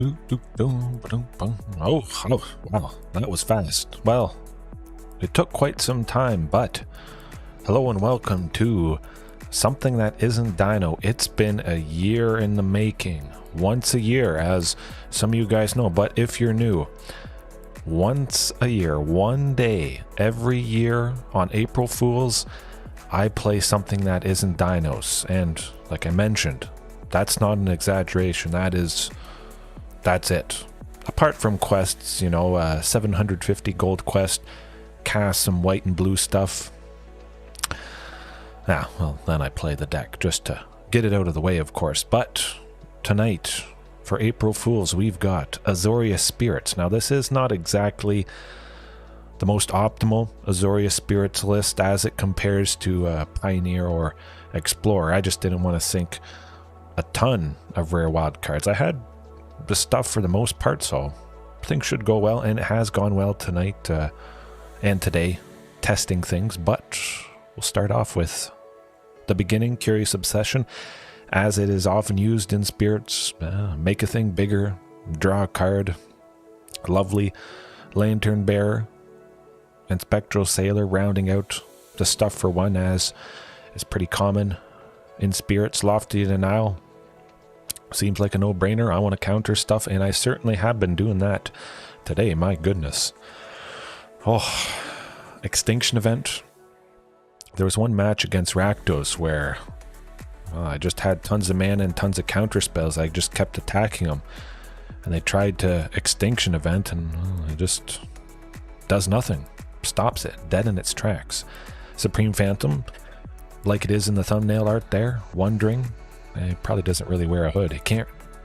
Oh, wow, that was fast. Well, it took quite some time, but hello and welcome to something that isn't Dino. It's been a year in the making. Once a year, as some of you guys know, but if you're new, once a year, one day, every year on April Fools, I play something that isn't Dinos. And like I mentioned, that's not an exaggeration. That's it. Apart from quests, 750 gold quest, cast some white and blue stuff. Well, then I play the deck just to get it out of the way, of course. But tonight, for April Fools, we've got Azorius Spirits. Now, this is not exactly the most optimal Azorius Spirits list as it compares to Pioneer or Explorer. I just didn't want to sink a ton of rare wild cards. I had the stuff for the most part, so things should go well, and it has gone well tonight and today, testing things. But we'll start off with the beginning, Curious Obsession, as it is often used in Spirits. Make a thing bigger, draw a card, lovely Lantern Bearer and Spectral Sailor rounding out the stuff for one, as is pretty common in Spirits. Lofty Denial seems like a no-brainer. I want to counter stuff, and I certainly have been doing that today. My goodness. Oh, Extinction Event. There was one match against Rakdos where I just had tons of mana and tons of counter spells. I just kept attacking them, and they tried to Extinction Event, and it just does nothing. Stops it dead in its tracks. Supreme Phantom, like it is in the thumbnail art there, wondering. He probably doesn't really wear a hood.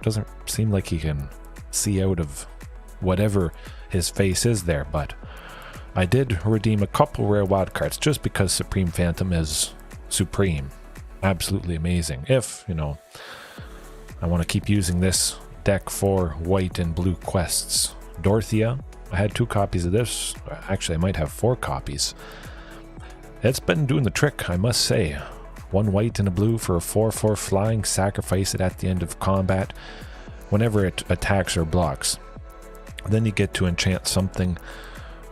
Doesn't seem like he can see out of whatever his face is there, but I did redeem a couple rare wild cards just because Supreme Phantom is supreme. Absolutely amazing. If, I want to keep using this deck for white and blue quests. Dorothea, I had 2 copies of this. Actually, I might have 4 copies. It's been doing the trick, I must say. 1 white and a blue for a 4/4 flying. Sacrifice it at the end of combat whenever it attacks or blocks. Then you get to enchant something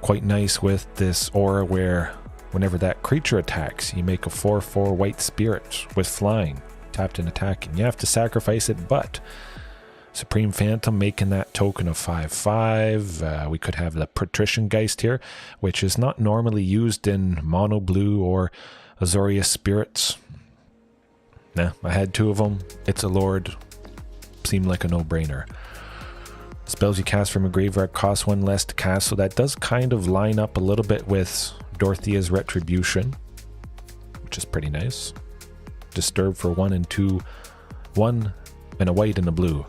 quite nice with this aura where whenever that creature attacks, you make a 4/4 white spirit with flying, tapped and attacking. You have to sacrifice it, but Supreme Phantom making that token of 5/5. We could have the Patrician Geist here, which is not normally used in mono blue or Azorius Spirits. I had 2 of them. It's a Lord. Seemed like a no-brainer. Spells you cast from a graveyard cost 1 less to cast, so that does kind of line up a little bit with Dorothea's Retribution, which is pretty nice. Disturb for 1 and 2, 1 and a white and a blue.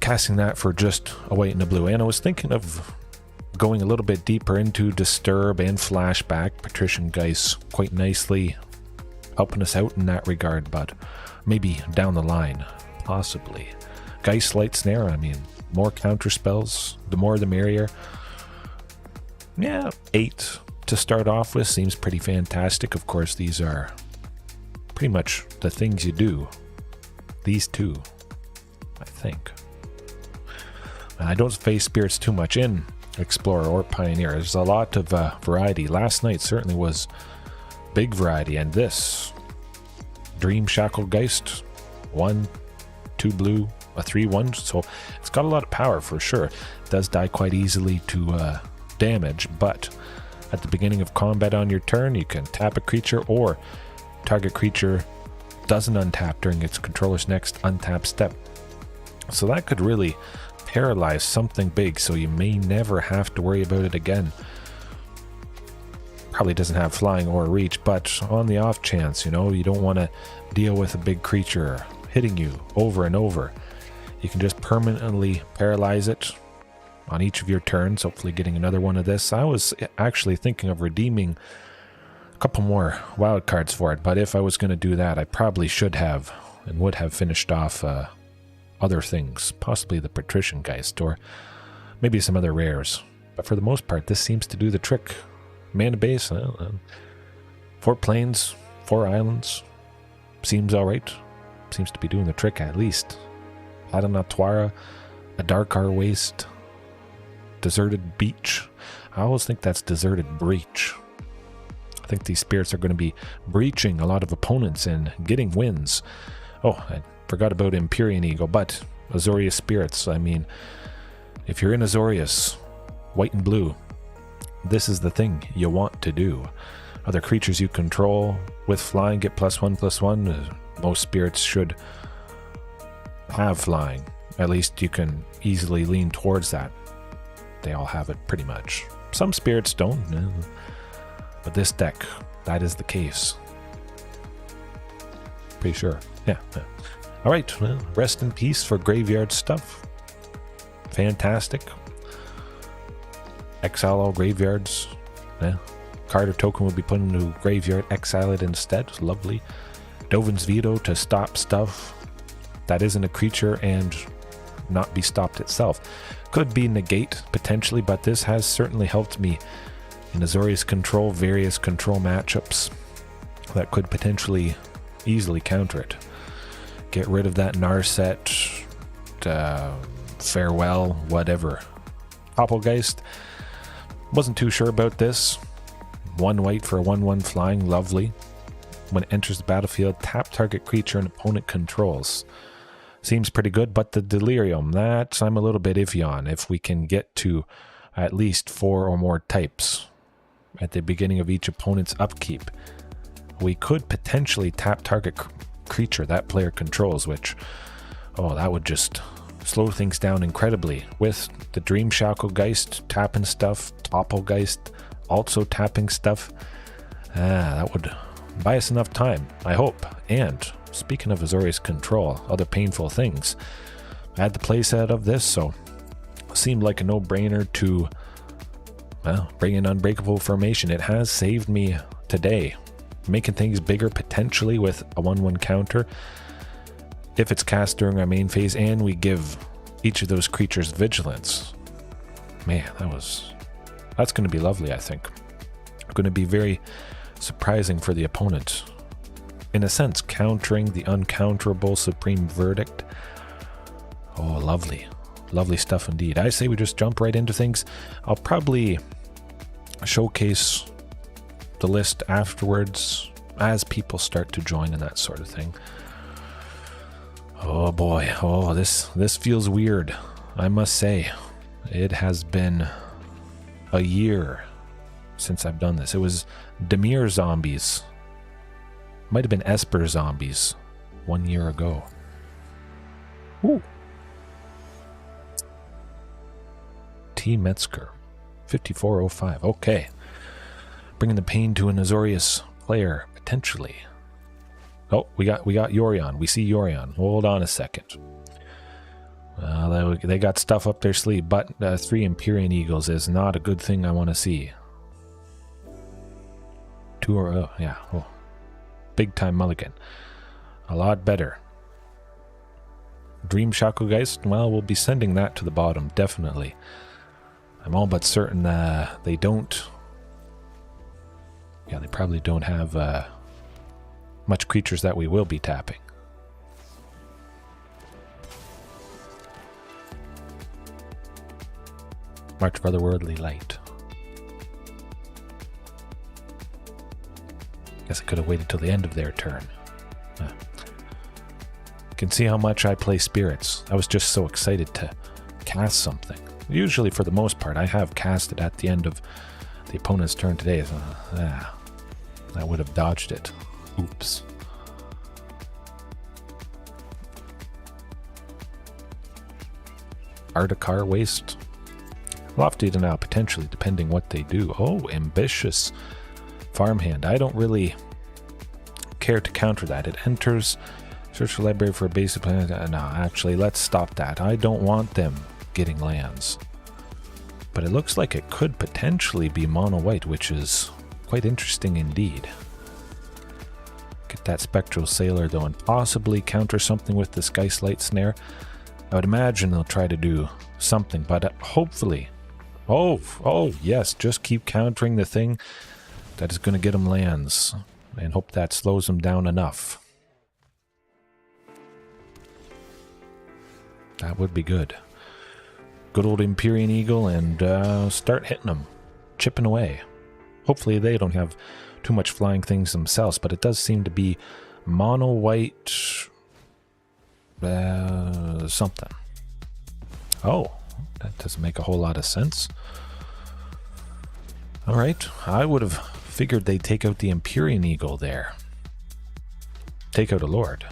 Casting that for just a white and a blue. And I was thinking of going a little bit deeper into Disturb and Flashback. Patrician Geist quite nicely helping us out in that regard, but maybe down the line, possibly. Geist Light Snare, more counter spells, the more the merrier. 8 to start off with seems pretty fantastic. Of course, these are pretty much the things you do. These 2, I think. And I don't face Spirits too much in Explorer or Pioneer. There's a lot of variety. Last night certainly was big variety, and this Dream Shackle Geist, 1, 2 blue, a 3/1, so it's got a lot of power for sure. It does die quite easily to damage, but at the beginning of combat on your turn, you can tap a creature, or target creature doesn't untap during its controller's next untap step. So that could really paralyze something big, so you may never have to worry about it again. Probably doesn't have flying or reach, but on the off chance, you don't want to deal with a big creature hitting you over and over, you can just permanently paralyze it on each of your turns, hopefully getting another one of this. I was actually thinking of redeeming a couple more wild cards for it, but if I was going to do that, I probably should have and would have finished off other things, possibly the Patrician Geist or maybe some other rares. But for the most part, this seems to do the trick. Mana base, 4 planes, 4 islands, seems alright. Seems to be doing the trick at least. Adanatwara, Adarkar Waste, Deserted Beach. I always think that's Deserted Breach. I think these spirits are going to be breaching a lot of opponents and getting wins. Oh, I forgot about Empyrean Eagle, but Azorius spirits. I mean, if you're in Azorius, white and blue, this is the thing you want to do. Other creatures you control with flying get +1/+1. Most spirits should have flying. At least you can easily lean towards that. They all have it pretty much. Some spirits don't, but this deck, that is the case. Pretty sure. Yeah. All right, well, rest in peace for graveyard stuff. Fantastic. Exile all graveyards. Yeah. Card or token will be put into graveyard. Exile it instead. Lovely. Dovin's Veto to stop stuff that isn't a creature and not be stopped itself. Could be negate potentially, but this has certainly helped me in Azorius control, various control matchups that could potentially easily counter it. Get rid of that Narset, farewell, whatever. Doppelgeist, wasn't too sure about this. 1 white for a 1/1 flying, lovely. When it enters the battlefield, tap target creature an opponent controls. Seems pretty good, but the Delirium, that I'm a little bit iffy on. If we can get to at least 4 or more types at the beginning of each opponent's upkeep, we could potentially tap target creature that player controls, which, oh, that would just slow things down incredibly. With the Dream Shackle Geist tapping stuff, Doppelgeist also tapping stuff, that would buy us enough time, I hope. And speaking of Azorius control, other painful things, I had the playset of this, so it seemed like a no-brainer to, well, bring in Unbreakable Formation. It has saved me today, making things bigger potentially with a 1/1 counter if it's cast during our main phase, and we give each of those creatures vigilance. Man, that's going to be lovely, I think. Going to be very surprising for the opponent. In a sense, countering the uncounterable Supreme Verdict. Oh, lovely. Lovely stuff indeed. I say we just jump right into things. I'll probably showcase the list afterwards as people start to join and that sort of thing. Oh boy, oh, this feels weird, I must say. It has been a year since I've done this. It was Demir Zombies. Might have been Esper Zombies 1 year ago. Ooh. T. Metzger, 5405. Okay. Bringing the pain to an Azorius player, potentially. Oh, we got Yorion. We see Yorion. Hold on a second. They got stuff up their sleeve, but 3 Empyrean Eagles is not a good thing I want to see. 2 or, oh, yeah. Oh. Big time mulligan. A lot better. Dream Shackle Geist, well, we'll be sending that to the bottom, definitely. I'm all but certain they don't... Yeah, they probably don't have much creatures that we will be tapping. March of Otherworldly Light. Guess I could have waited till the end of their turn. Can see how much I play spirits. I was just so excited to cast something. Usually, for the most part, I have cast it at the end of the opponent's turn today. So, I would have dodged it. Oops. Atarka Waste. Lofty to now, potentially, depending what they do. Oh, Ambitious Farmhand. I don't really care to counter that. It enters, search the library for a basic planet. No, actually, let's stop that. I don't want them getting lands. But it looks like it could potentially be mono-white, which is quite interesting indeed. Get that Spectral Sailor, though, and possibly counter something with this Geist Light Snare. I would imagine they'll try to do something, but hopefully... Oh, yes, just keep countering the thing that is going to get them lands, and hope that slows them down enough. That would be good. Good old Empyrean Eagle and start hitting them. Chipping away. Hopefully they don't have too much flying things themselves, but it does seem to be mono white something. Oh, that doesn't make a whole lot of sense. Alright, I would have figured they'd take out the Empyrean Eagle there. Take out a Lord.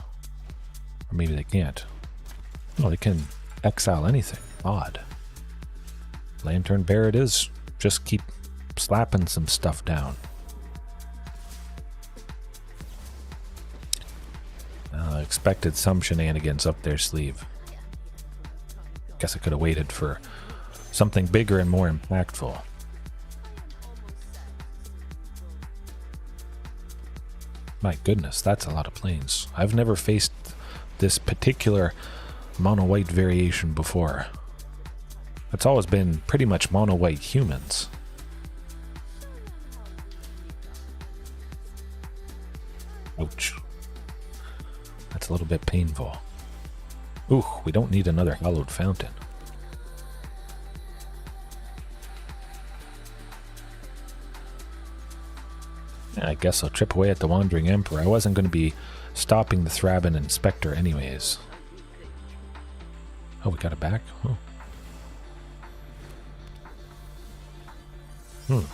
Or maybe they can't. Well, they can exile anything. Odd. Lantern Bear it is. Just keep slapping some stuff down. Expected some shenanigans up their sleeve. Guess I could have waited for something bigger and more impactful. My goodness, that's a lot of planes. I've never faced this particular mono-white variation before. It's always been pretty much mono-white humans. Ouch. That's a little bit painful. Ooh, we don't need another hallowed fountain. I guess I'll chip away at the Wandering Emperor. I wasn't going to be stopping the Thraben and Spectre anyways. Oh, we got it back? Oh.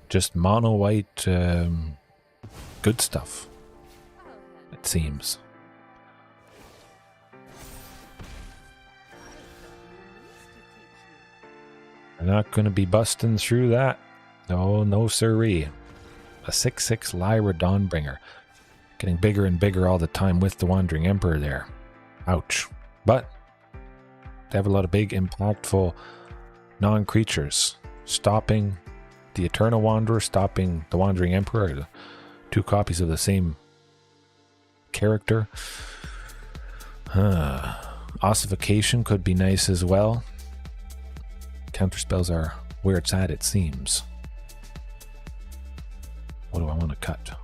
Just mono-white good stuff, it seems. We're not going to be busting through that. No, no siree. A 6/6 Lyra Dawnbringer. Getting bigger and bigger all the time with the Wandering Emperor there. Ouch. But they have a lot of big, impactful non-creatures. Stopping the Eternal Wanderer, stopping the Wandering Emperor. Two copies of the same character. Ossification could be nice as well. Counterspells are where it's at, it seems. What do I want to cut?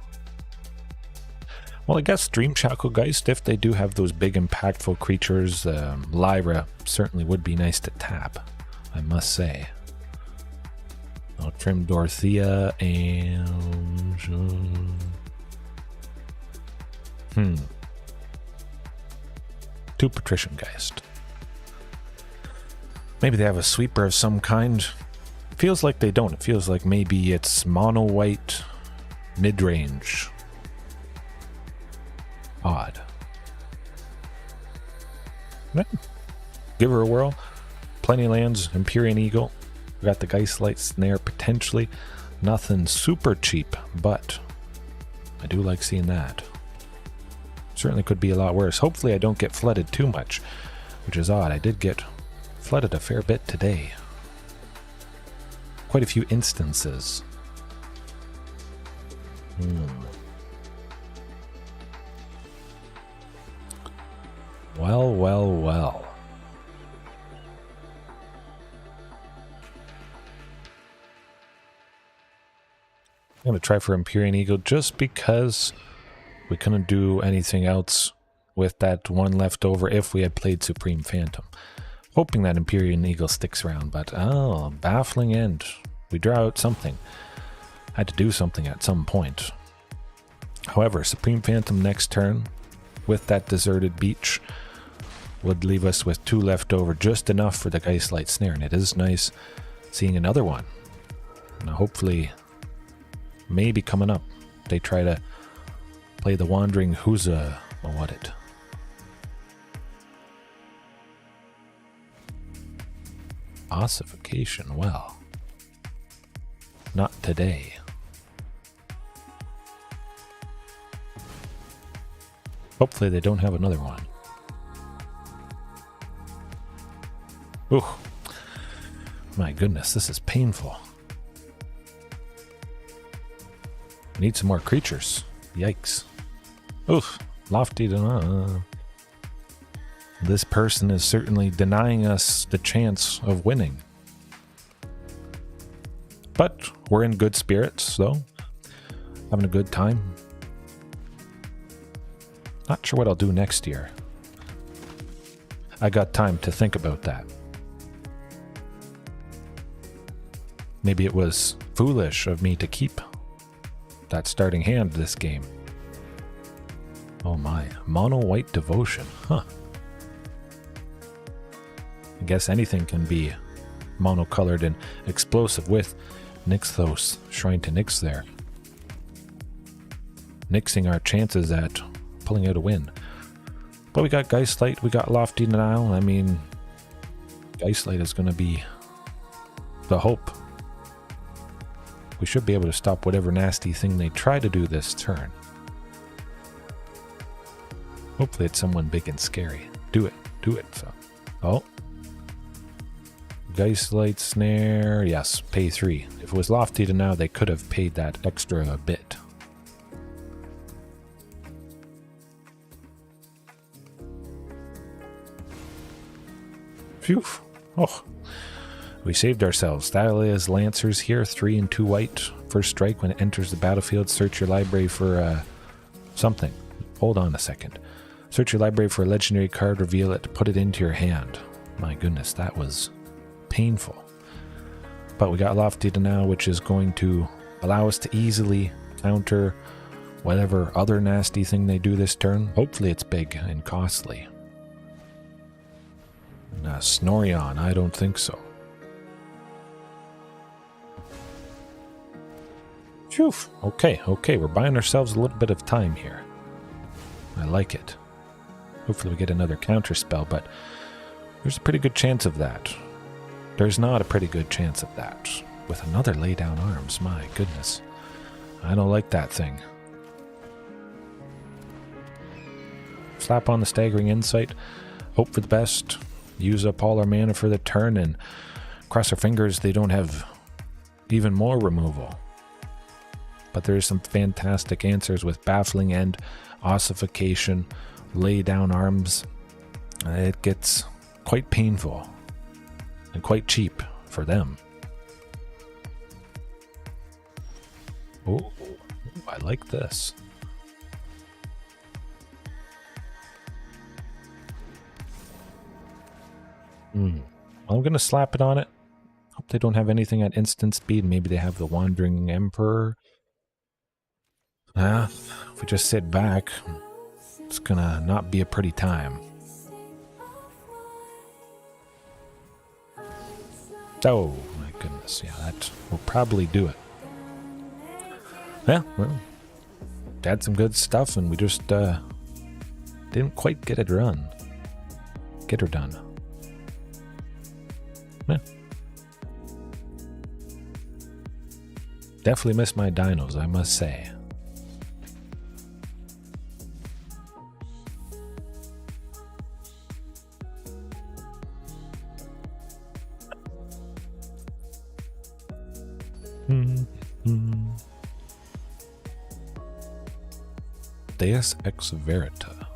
Well, I guess Dream Shackle Geist, if they do have those big impactful creatures, Lyra certainly would be nice to tap, I must say. I'll trim Dorothea and... two Patrician Geist. Maybe they have a sweeper of some kind. Feels like they don't. It feels like maybe it's mono-white mid-range. Odd. Give her a whirl. Plenty of lands. Empyrean Eagle. We got the Geistlight Snare potentially. Nothing super cheap, but I do like seeing that. Certainly could be a lot worse. Hopefully I don't get flooded too much, which is odd. I did get flooded a fair bit today. Quite a few instances. Well, well, well. I'm going to try for Empyrean Eagle just because we couldn't do anything else with that one left over if we had played Supreme Phantom. Hoping that Empyrean Eagle sticks around, but oh, baffling end. We draw out something. Had to do something at some point. However, Supreme Phantom next turn with that deserted beach would leave us with two left over, just enough for the Geistlight Snare, and it is nice seeing another one. Now hopefully, maybe coming up, they try to play the Wandering Huza, or what it. Ossification, well, not today. Hopefully they don't have another one. Ooh, my goodness, this is painful. We need some more creatures. Yikes. Oof, lofty. This person is certainly denying us the chance of winning. But we're in good spirits, though. Having a good time. Not sure what I'll do next year. I got time to think about that. Maybe it was foolish of me to keep that starting hand this game. Oh my, mono white devotion, huh. I guess anything can be monocolored and explosive with Nixthos, Shrine to Nyx there. Nixing our chances at pulling out a win. But we got Geistlight, we got Lofty Denial. I mean, Geistlight is going to be the hope. We should be able to stop whatever nasty thing they try to do this turn. Hopefully it's someone big and scary. Do it. Do it. So, oh. Geistlight Snare. Yes, pay 3. If it was Lofty to now, they could have paid that extra a bit. Phew. Oh. We saved ourselves. Thalia's Lancers here, 3 and 2 white. First strike when it enters the battlefield. Search your library for something. Hold on a second. Search your library for a legendary card, reveal it, put it into your hand. My goodness, that was painful. But we got Lofty to now, which is going to allow us to easily counter whatever other nasty thing they do this turn. Hopefully it's big and costly. Snorion, I don't think so. Phew. Okay, we're buying ourselves a little bit of time here. I like it. Hopefully we get another counter spell, but there's a pretty good chance of that. There's not a pretty good chance of that. With another lay down arms, my goodness. I don't like that thing. Slap on the Staggering Insight. Hope for the best. Use up all our mana for the turn and cross our fingers they don't have even more removal. But there's some fantastic answers with Baffling End, Ossification, Lay Down Arms. It gets quite painful and quite cheap for them. Oh, I like this. I'm going to slap it on it. Hope they don't have anything at instant speed. Maybe they have the Wandering Emperor. If we just sit back, it's going to not be a pretty time. Oh, my goodness. Yeah, that will probably do it. Yeah, well, had some good stuff, and we just didn't quite get it done. Get her done. Yeah. Definitely miss my dinos, I must say. Deus Ex Verita.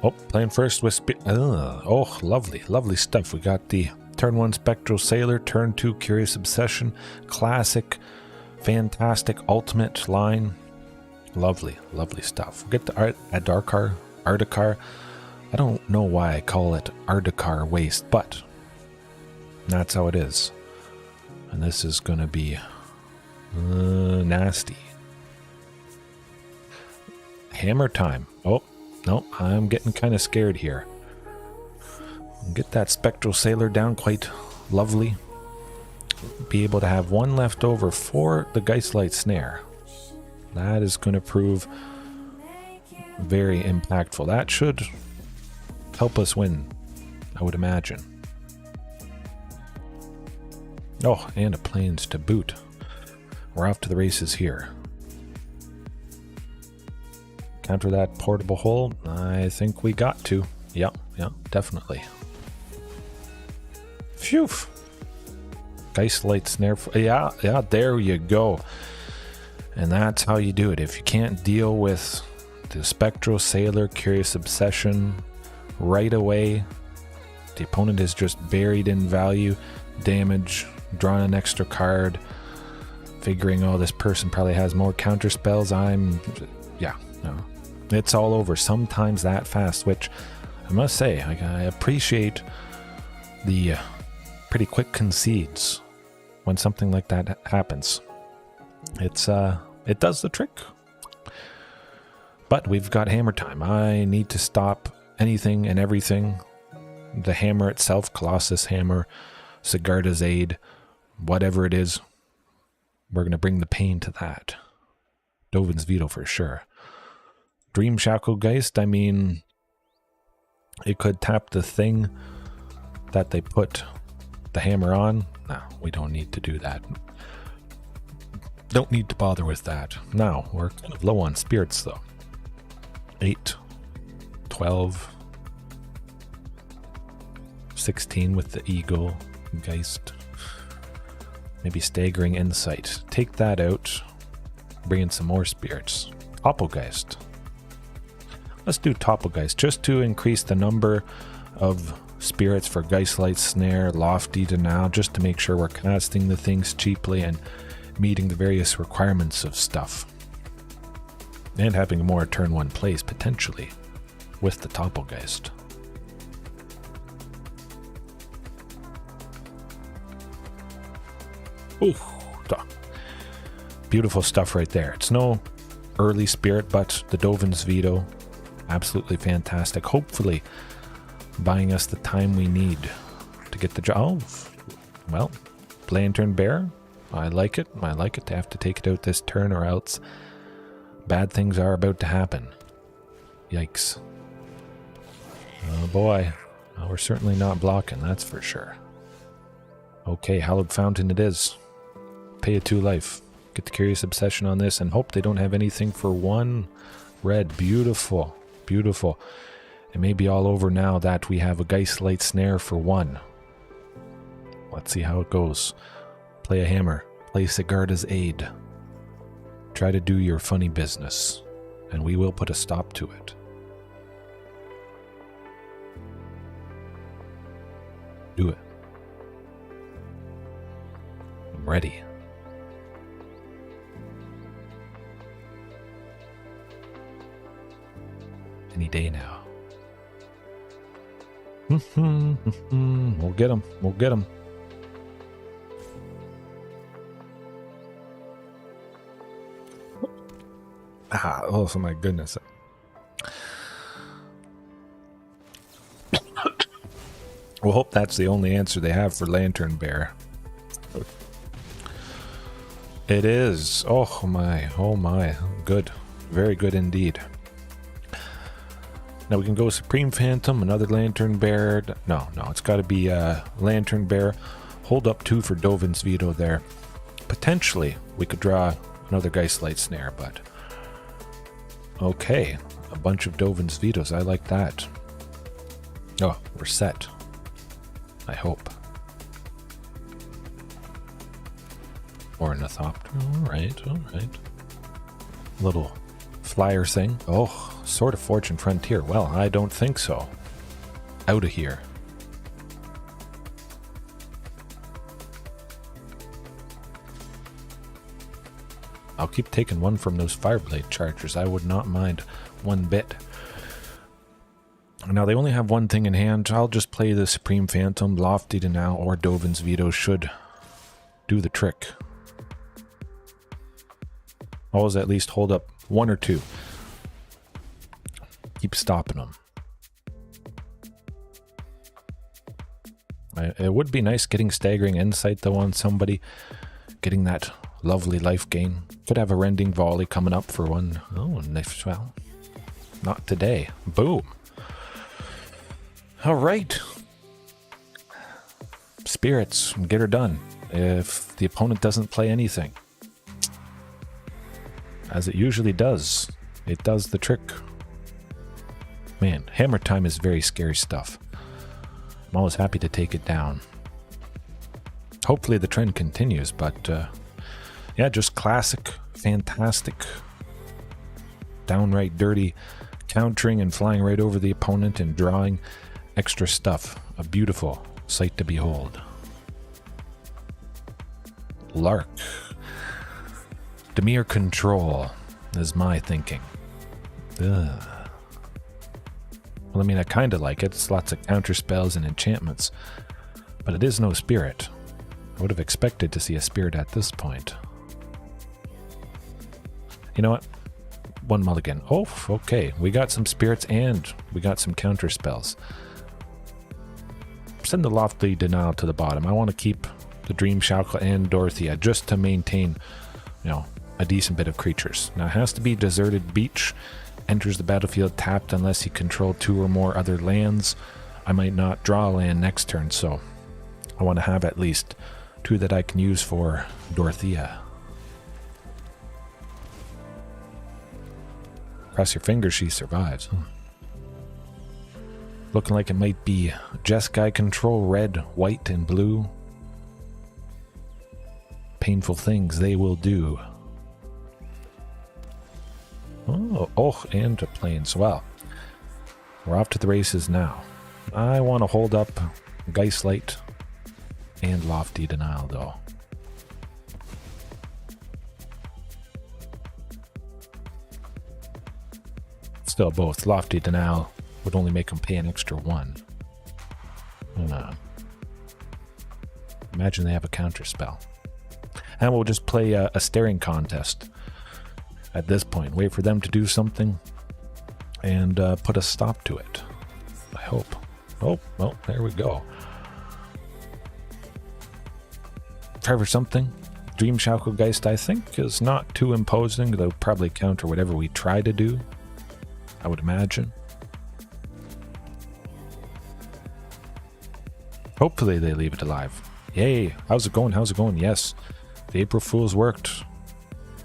Oh, playing first with oh, lovely stuff. We got the turn 1 Spectral Sailor, turn 2 Curious Obsession, classic, fantastic, ultimate line. Lovely stuff. We get the Atarka. I don't know why I call it Atarka Waste, but that's how it is. And this is going to be nasty. Hammertime. Oh, no, I'm getting kind of scared here. Get that Spectral Sailor down, quite lovely. Be able to have one left over for the Geistlight Snare. That is going to prove very impactful. That should help us win, I would imagine. Oh, and a Plains to boot. We're off to the races here. Counter that portable hole. I think we got to. Yeah, definitely. Phew. Geistlight Snare. Yeah, there you go. And that's how you do it. If you can't deal with the Spectral Sailor, Curious Obsession right away, the opponent is just buried in value, damage, drawing an extra card, figuring, oh, this person probably has more counter spells. No. It's all over, sometimes that fast, which I must say, I appreciate the pretty quick concedes when something like that happens. It does the trick. But we've got hammer time. I need to stop anything and everything. The hammer itself, Colossus Hammer, Sigarda's Aid, whatever it is, we're going to bring the pain to that. Dovin's Veto for sure. Dream Shackle Geist, I mean, it could tap the thing that they put the hammer on. No, we don't need to do that. Don't need to bother with that. Now, we're kind of low on spirits though. 8, 12, 16 with the Eagle, Geist. Maybe Staggering Insight. Take that out. Bring in some more spirits. Topplegeist. Let's do Topplegeist just to increase the number of spirits for Geistlight Snare, Lofty Denial, just to make sure we're casting the things cheaply and meeting the various requirements of stuff. And having a more turn 1 plays potentially with the Topplegeist. Ooh, beautiful stuff right there. It's no early spirit, but the Dovin's Veto, absolutely fantastic. Hopefully buying us the time we need to get the job. Oh, well, Lantern Bear, I like it. I like it to have to take it out this turn or else bad things are about to happen. Yikes. Oh boy. Well, we're certainly not blocking, that's for sure. Okay, Hallowed Fountain it is. Pay a 2 life. Get the Curious Obsession on this and hope they don't have anything for 1 red. Beautiful. Beautiful. It may be all over now that we have a Geistlight Snare for 1. Let's see how it goes. Play a hammer. Play Sigarda's Aid. Try to do your funny business, and we will put a stop to it. Do it. I'm ready. Any day now. We'll get him. We'll get him. Oh my goodness. We'll hope that's the only answer they have for Lantern Bear. It is. Oh my. Oh my. Good. Very good indeed. Now we can go Supreme Phantom, another Lantern Bear. No, it's got to be Lantern Bear. Hold up 2 for Dovin's Veto there. Potentially, we could draw another Geistlight Snare, but... Okay, a bunch of Dovin's Vetoes. I like that. Oh, we're set. I hope. Or an Ornithopter. Alright. Little flyer thing. Oh, Sword of Fortune Frontier. Well, I don't think so. Out of here. I'll keep taking 1 from those Fireblade Chargers. I would not mind 1 bit. Now, they only have 1 thing in hand. I'll just play the Supreme Phantom. Lofty Denial or Dovin's Veto should do the trick. Always at least hold up 1 or 2. Keep stopping them. It would be nice getting Staggering Insight though on somebody. Getting that lovely life gain. Could have a Rending Volley coming up for 1. Oh, nice. Well, not today. Boom. All right. Spirits, get her done. If the opponent doesn't play anything, as it usually does, it does the trick. Man, Hammer Time is very scary stuff. I'm always happy to take it down. Hopefully the trend continues, but yeah, just classic, fantastic, downright dirty, countering and flying right over the opponent and drawing extra stuff. A beautiful sight to behold. Lark. Dimir Control is my thinking. Ugh. Well, I mean, I kind of like it. It's lots of counter spells and enchantments. But it is no spirit. I would have expected to see a spirit at this point. You know what? One mulligan. Oh, okay. We got some spirits and we got some counter spells. Send the Lofty Denial to the bottom. I want to keep the Dream Shackle and Dorothea just to maintain, you know, a decent bit of creatures. Now it has to be Deserted Beach. Enters the battlefield tapped unless you control 2 or more other lands. I might not draw a land next turn, so I want to have at least 2 that I can use for Dorothea. Cross your fingers she survives. Looking like it might be Jeskai Control, red, white, and blue. Painful things they will do. Oh, and a plains. Well, we're off to the races now. I want to hold up Geistlight and Lofty Denial, though. Still, both Lofty Denial would only make them pay an extra 1. Imagine they have a counter spell. And we'll just play a staring contest at this point. Wait for them to do something and put a stop to it. I hope. Oh, well, there we go. Try for something. Dream Shackle Geist, I think, is not too imposing. They'll probably counter whatever we try to do, I would imagine. Hopefully they leave it alive. Yay! How's it going? How's it going? Yes. The April Fools worked.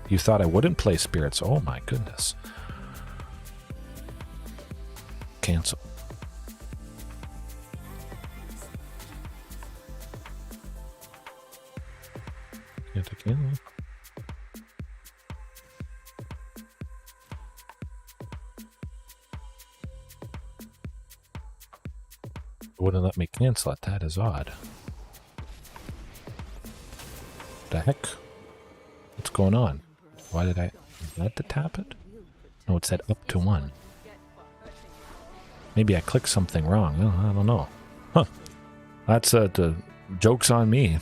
You thought I wouldn't play spirits. Oh my goodness. Cancel. Can't again. Wouldn't let me cancel it. That is odd. The heck? What's going on? Why did I to tap it? No, it said up to 1. Maybe I clicked something wrong. I don't know. Huh. That's the joke's on me.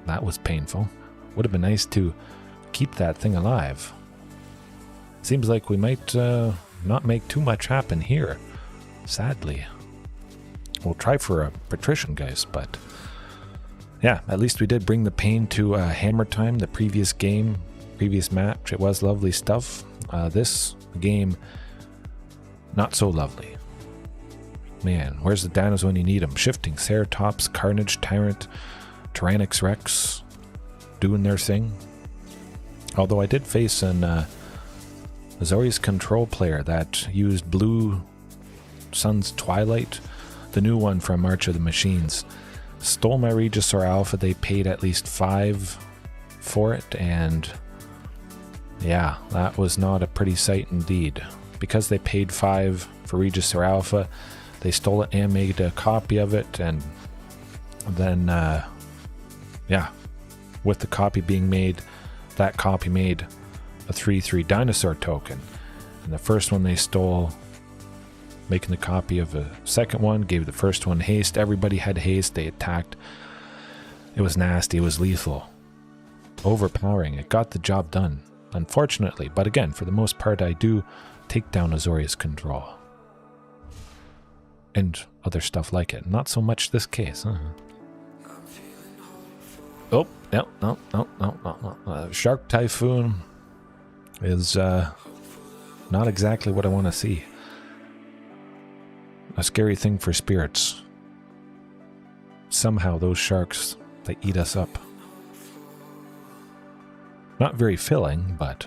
That was painful. Would have been nice to keep that thing alive. Seems like we might not make too much happen here. Sadly. We'll try for a Patrician Geist, but yeah, at least we did bring the pain to Hammertime, the previous game, previous match. It was lovely stuff. This game, not so lovely. Man, where's the Dinos when you need them? Shifting Ceratops, Carnage, Tyrant, Tyrannix Rex, doing their thing. Although I did face an Azorius Control player that used Blue Sun's Twilight, the new one from March of the Machines. Stole my Regisaur Alpha. They paid at least 5 for it, and yeah, that was not a pretty sight indeed. Because they paid 5 for Regisaur Alpha, they stole it and made a copy of it, and then yeah, with the copy being made, that copy made a 3/3 dinosaur token, and the first one they stole, making the copy of a second one, gave the first one haste. Everybody had haste. They attacked. It was nasty. It was lethal. Overpowering. It got the job done, unfortunately. But again, for the most part, I do take down Azorius Control. And other stuff like it. Not so much this case. Oh, no. Shark Typhoon is not exactly what I want to see. A scary thing for spirits. Somehow those sharks, they eat us up. Not very filling, but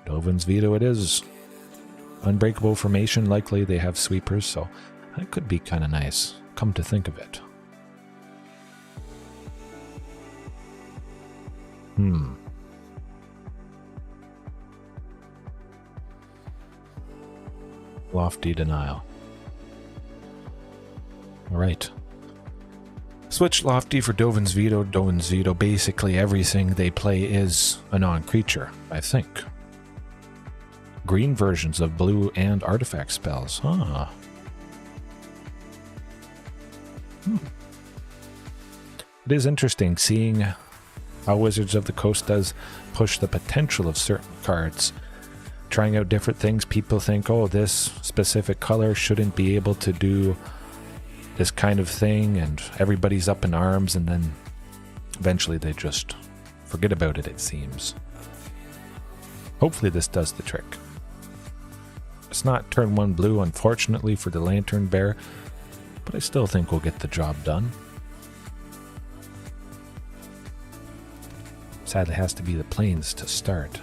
Dovin's Veto it is. Unbreakable formation, likely they have sweepers, so that could be kind of nice, come to think of it. Lofty Denial. Alright. Switch Lofty for Dovin's Veto. Dovin's Veto, basically everything they play is a non-creature, I think. green versions of blue and artifact spells. Huh. It is interesting seeing how Wizards of the Coast does push the potential of certain cards. Trying out different things, people think, oh, this specific color shouldn't be able to do this kind of thing, and everybody's up in arms, and then eventually they just forget about it, it seems. Hopefully this does the trick. It's not turn 1 blue, unfortunately, for the Lantern Bear, but I still think we'll get the job done. Sadly, it has to be the plains to start.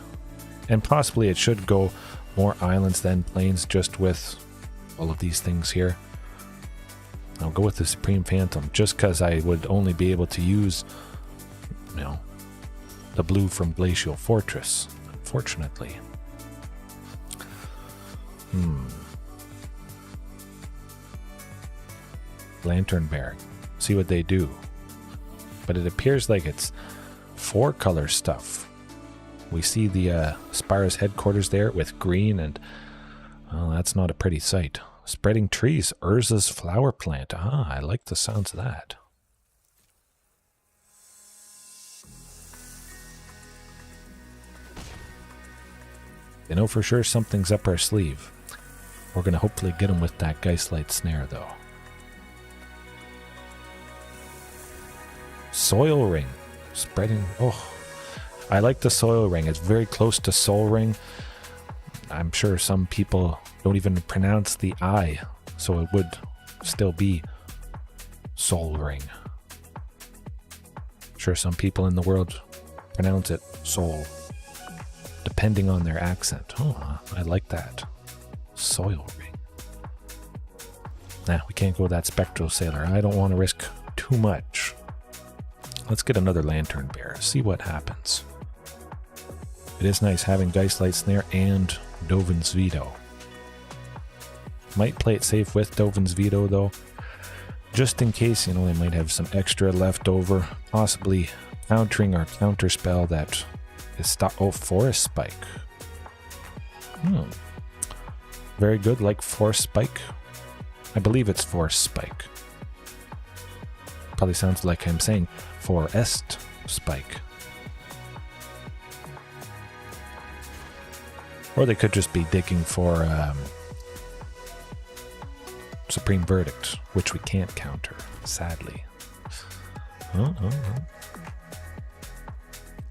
And possibly it should go more islands than plains, just with all of these things here. I'll go with the Supreme Phantom, just because I would only be able to use, you know, the blue from Glacial Fortress, unfortunately. Lantern Bear. See what they do. But it appears like it's 4-color stuff. We see the Spira's headquarters there with green, and well, that's not a pretty sight. Spreading trees, Urza's flower plant. Ah, I like the sounds of that. They know for sure something's up our sleeve. We're going to hopefully get him with that Geistlight Snare, though. Soil Ring. Spreading... Oh, I like the Soil Ring. It's very close to Soul Ring. I'm sure some people don't even pronounce the I, so it would still be Soul Ring. I'm sure some people in the world pronounce it Soul, depending on their accent. Oh, I like that. Soil Ring. Nah, we can't go that Spectral Sailor. I don't want to risk too much. Let's get another Lantern Bear, see what happens. It is nice having Geistlight Snare and Dovin's Veto. Might play it safe with Dovin's Veto, though, just in case, you know, they might have some extra left over, possibly countering our counter spell that is stop. Oh, Forest Spike. Very good, like Force Spike. I believe it's Force Spike. Probably sounds like I'm saying Forest Spike. Or they could just be digging for Supreme Verdict, which we can't counter, sadly.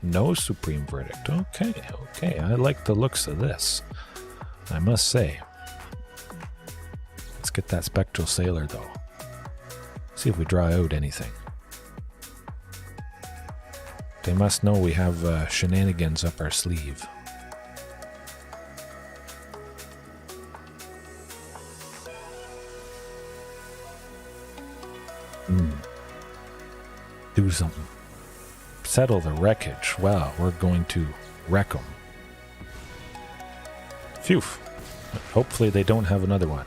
No Supreme Verdict. Okay. I like the looks of this, I must say. Let's get that Spectral Sailor, though. See if we draw out anything. They must know we have shenanigans up our sleeve. Do something. Settle the wreckage. Wow, we're going to wreck them. Phew. Hopefully they don't have another one.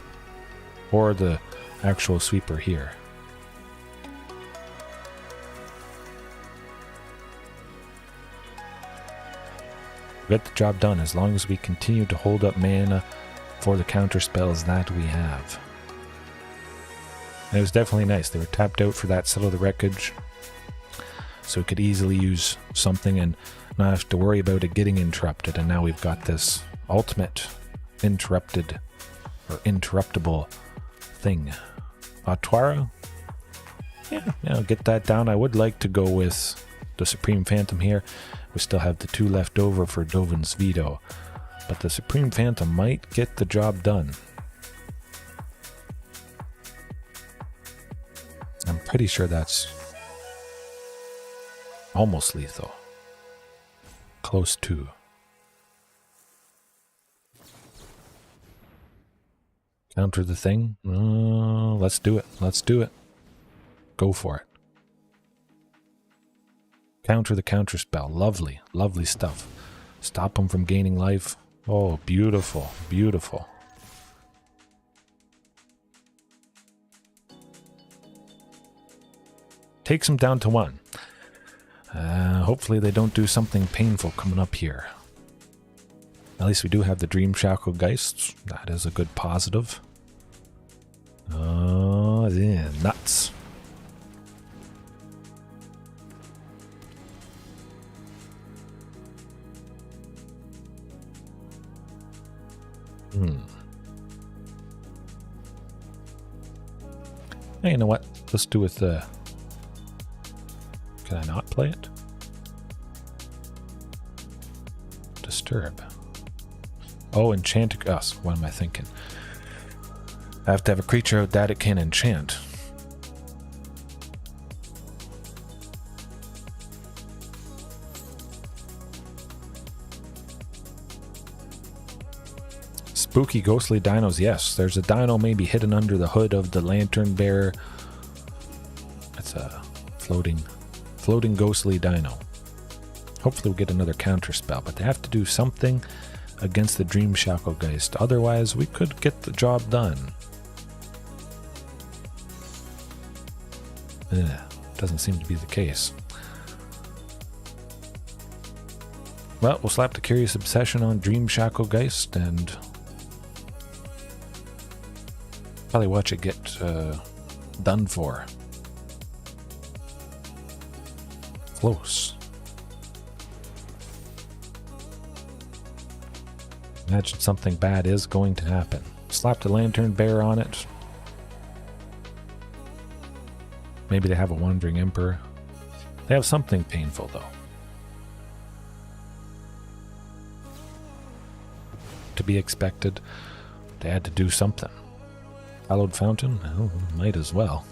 Or the actual sweeper here. Get the job done as long as we continue to hold up mana for the counter spells that we have. And it was definitely nice. They were tapped out for that Settle the Wreckage, so we could easily use something and not have to worry about it getting interrupted. And now we've got this ultimate interrupted or interruptible thing. Atwara? Yeah, I'll get that down. I would like to go with the Supreme Phantom here. We still have the 2 left over for Dovin's Veto, but the Supreme Phantom might get the job done. I'm pretty sure that's almost lethal. Close to. Counter the thing? Let's do it. Let's do it. Go for it. Counter the counter spell. Lovely, lovely stuff. Stop them from gaining life. Oh, beautiful, beautiful. Takes them down to 1. Hopefully they don't do something painful coming up here. At least we do have the Dream Shackle Geist. That is a good positive. Oh, yeah, nuts. Hey, you know what? Let's do with the... Can I not play it? Disturb. Oh, enchant... Oh, what am I thinking? I have to have a creature out that it can enchant. Spooky ghostly dinos, yes. There's a dino maybe hidden under the hood of the lantern bearer. It's a floating ghostly dino. Hopefully we'll get another counter spell, but they have to do something against the Dream Shackle Geist. Otherwise, we could get the job done. Doesn't seem to be the case. Well, we'll slap the Curious Obsession on Dream Shackle Geist and probably watch it get done for. Close. Imagine something bad is going to happen. Slap the Lantern Bearer on it. Maybe they have a Wandering Emperor. They have something painful, though. To be expected. They had to do something. Hallowed Fountain? Well, might as well.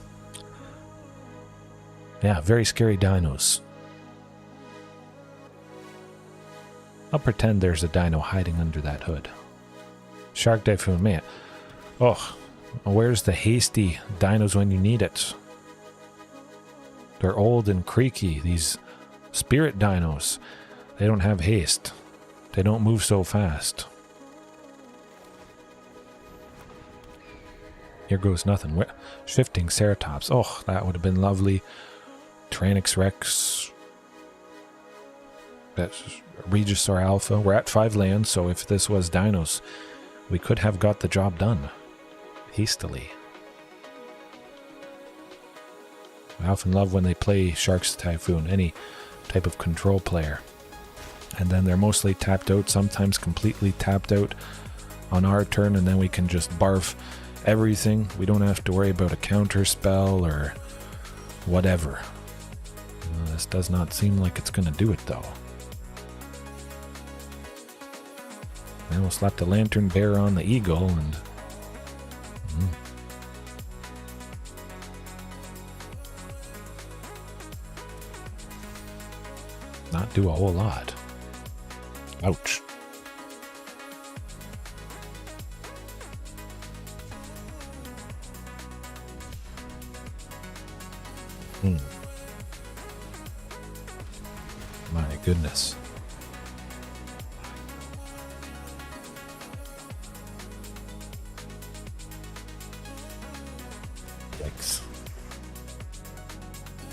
Yeah, very scary dinos. I'll pretend there's a dino hiding under that hood. Shark Typhoon, man. Oh, where's the hasty dinos when you need it? They're old and creaky, these spirit dinos. They don't have haste. They don't move so fast. Here goes nothing. Shifting Ceratops. Oh, that would have been lovely. Tyrannix Rex. That's Regisaur Alpha. We're at 5 lands, so if this was dinos, we could have got the job done. Hastily. I often love when they play Shark's Typhoon, any type of control player. And then they're mostly tapped out, sometimes completely tapped out on our turn, and then we can just barf everything. We don't have to worry about a counter spell or whatever. This does not seem like it's going to do it, though. Then we'll slap the Lantern Bearer on the Eagle and... not do a whole lot. Ouch. My goodness. Yikes.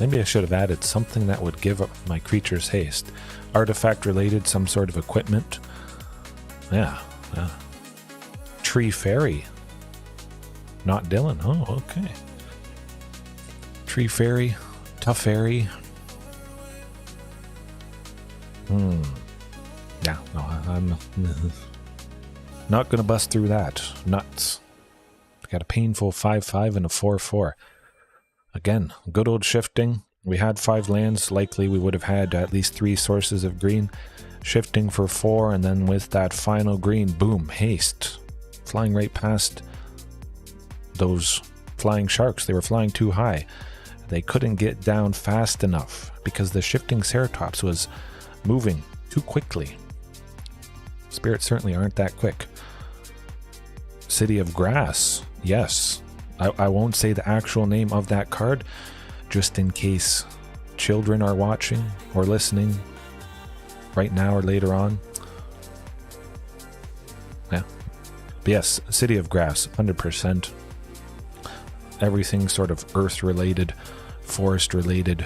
Maybe I should have added something that would give up my creature's haste. Artifact related, some sort of equipment. Yeah. Tree Fairy. Not Dylan. Oh, okay. Tree Fairy. Tough Fairy. Yeah, no, I'm not going to bust through that. Nuts. Got a painful 5/5 and a 4/4. Again, good old shifting. We had 5 lands. Likely we would have had at least 3 sources of green. Shifting for 4, and then with that final green, boom, haste. Flying right past those flying sharks. They were flying too high. They couldn't get down fast enough because the shifting Ceratops was moving too quickly. Spirits certainly aren't that quick. City of Grass. Yes. I won't say the actual name of that card, just in case children are watching or listening right now or later on. Yeah. But yes, City of Grass, 100%. Everything sort of earth related, forest related.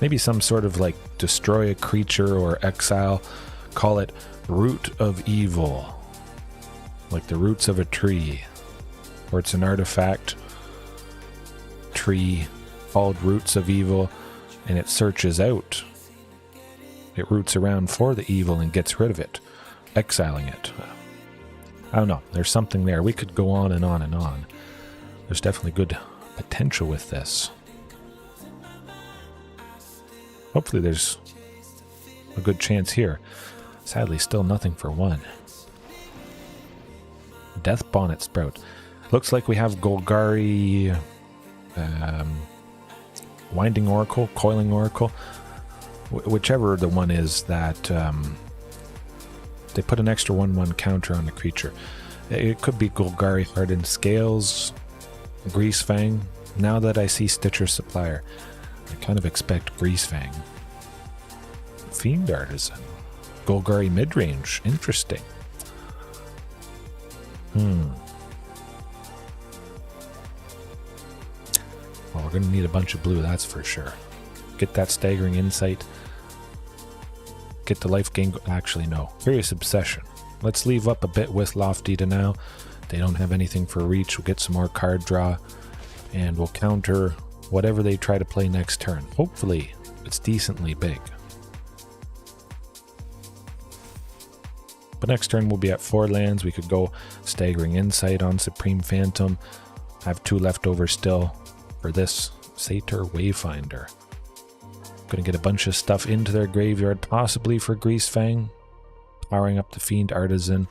Maybe some sort of like destroy a creature or exile. Call it Root of Evil. Like the roots of a tree. Or it's an artifact tree called Roots of Evil, and it searches out. It roots around for the evil and gets rid of it, exiling it. I don't know. There's something there. We could go on and on and on. There's definitely good potential with this. Hopefully there's a good chance here. Sadly, still nothing for one. Death Bonnet Sprout. Looks like we have Golgari, Winding Oracle, Coiling Oracle. Whichever the one is that they put an extra 1/1 counter on the creature. It could be Golgari Hardened Scales, Greasefang. Now that I see Stitcher Supplier, I kind of expect Greasefang. Fiend Artisan. Golgari Midrange. Interesting. Well, we're going to need a bunch of blue, that's for sure. Get that Staggering Insight. Get the life gain. Actually, no. Curious Obsession. Let's leave up a bit with Lofty to now. They don't have anything for reach. We'll get some more card draw. And we'll counter whatever they try to play next turn. Hopefully, it's decently big. But next turn we'll be at 4 lands. We could go Staggering Insight on Supreme Phantom. Have 2 left over still for this Satyr Wayfinder. Gonna get a bunch of stuff into their graveyard, possibly for Greasefang. Powering up the Fiend Artisan.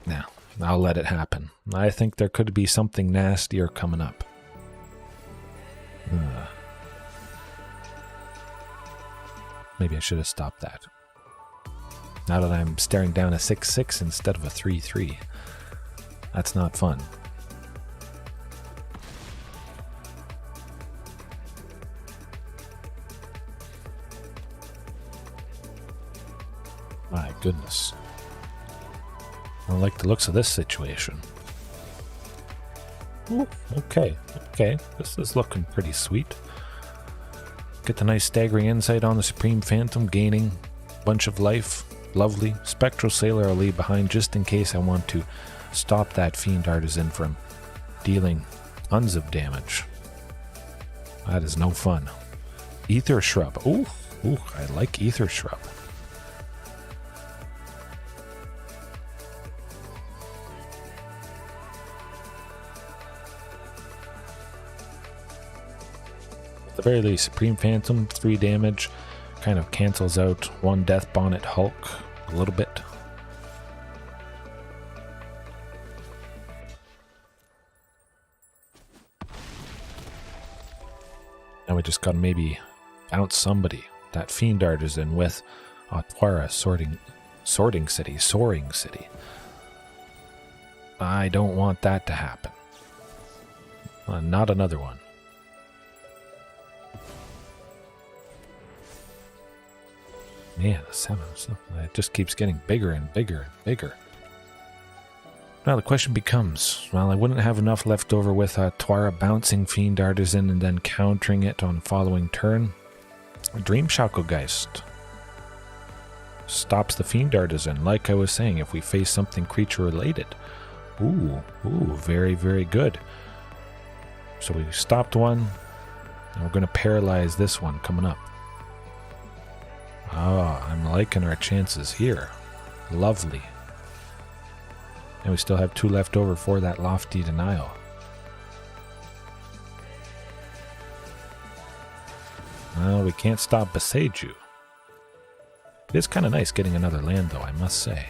Now, I'll let it happen. I think there could be something nastier coming up. Maybe I should have stopped that. Now that I'm staring down a 6/6 instead of a 3/3. That's not fun. My goodness. I don't like the looks of this situation. Ooh, okay. This is looking pretty sweet. Get the nice Staggering Insight on the Supreme Phantom, gaining a bunch of life. Lovely. Spectral Sailor I'll leave behind just in case I want to stop that Fiend Artisan from dealing tons of damage. That is no fun. Ether Shrub. Ooh, I like Ether Shrub. At the very least, Supreme Phantom, 3 damage, kind of cancels out 1 Death Bonnet Hulk a little bit. Now we just gotta maybe bounce somebody. That Fiend Artisan with Atwara Soaring City. I don't want that to happen. Not another one. Man, the 7, it just keeps getting bigger and bigger and bigger. Now the question becomes, well, I wouldn't have enough left over with Twara bouncing Fiend Artisan and then countering it on following turn. Dream Shackle Geist stops the Fiend Artisan, like I was saying, if we face something creature related. Ooh, very, very good. So we stopped one, and we're going to paralyze this one coming up. Oh, I'm liking our chances here. Lovely. And we still have 2 left over for that Lofty Denial. Well, we can't stop Beseiju. It is kind of nice getting another land, though, I must say.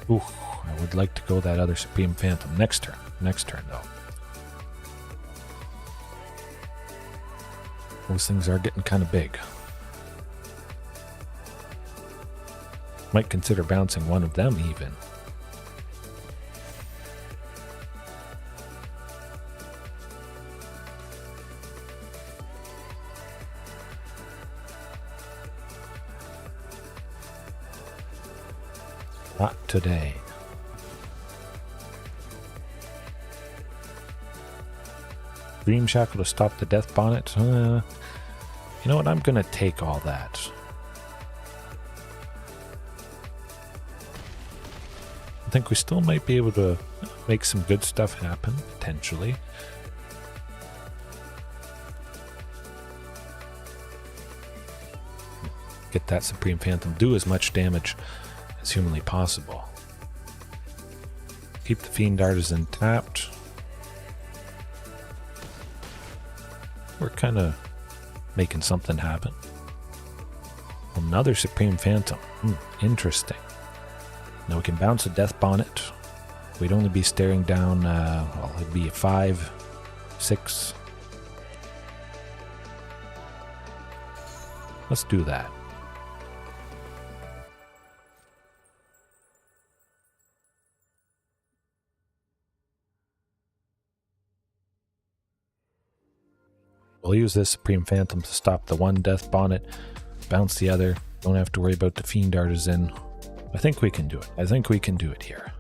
Ooh, I would like to go that other Supreme Phantom next turn, though. Those things are getting kind of big. Might consider bouncing one of them even. Not today. Dream Shackle to stop the Death Bonnet. You know what? I'm gonna take all that. I think we still might be able to make some good stuff happen, potentially. Get that Supreme Phantom, do as much damage as humanly possible. Keep the Fiend Artisan tapped. We're kind of making something happen. Another Supreme Phantom. Interesting. Now we can bounce a Death Bonnet. We'd only be staring down, well, it'd be a 5, 6. Let's do that. We'll use this Supreme Phantom to stop the one Death Bonnet, bounce the other. Don't have to worry about the Fiend Artisan. I think we can do it. I think we can do it here.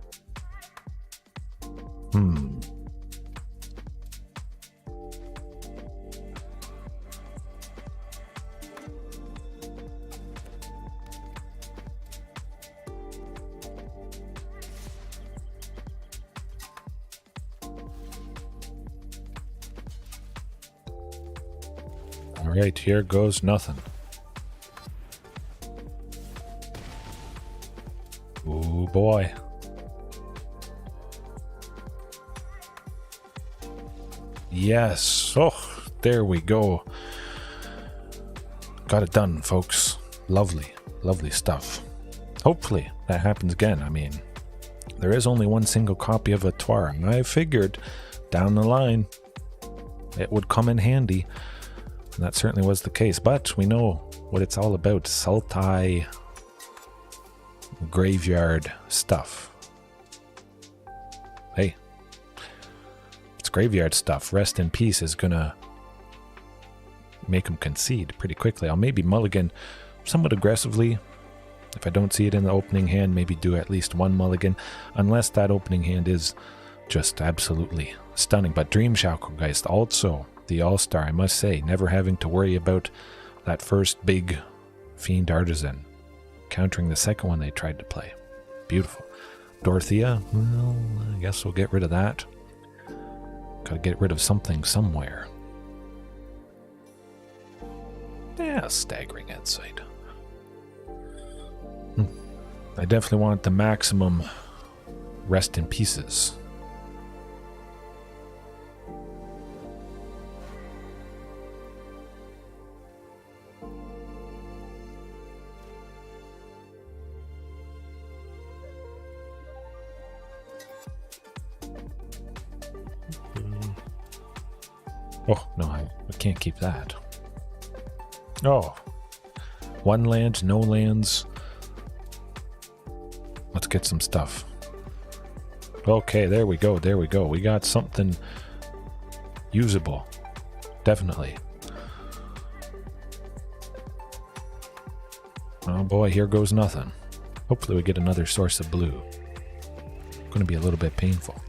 Alright, here goes nothing. Oh boy. Yes. Oh, there we go. Got it done, folks. Lovely, lovely stuff. Hopefully that happens again. I mean, there is only one single copy of Atwar, and I figured down the line it would come in handy. And that certainly was the case, but we know what it's all about. Sultai graveyard stuff. Hey, it's graveyard stuff. Rest in Peace is gonna make them concede pretty quickly. I'll maybe mulligan somewhat aggressively. If I don't see it in the opening hand, maybe do at least one mulligan, unless that opening hand is just absolutely stunning. But Dream Shackle Geist also the all-star, I must say, never having to worry about that first big Fiend Artisan countering the second one they tried to play. Beautiful. Dorothea, well, I guess we'll get rid of that. Gotta get rid of something somewhere. Yeah, Staggering Insight. I definitely want the maximum Rest in Pieces. Oh, no, I can't keep that. Oh. One land, no lands. Let's get some stuff. Okay, there we go, there we go. We got something usable. Definitely. Oh boy, here goes nothing. Hopefully we get another source of blue. Going to be a little bit painful.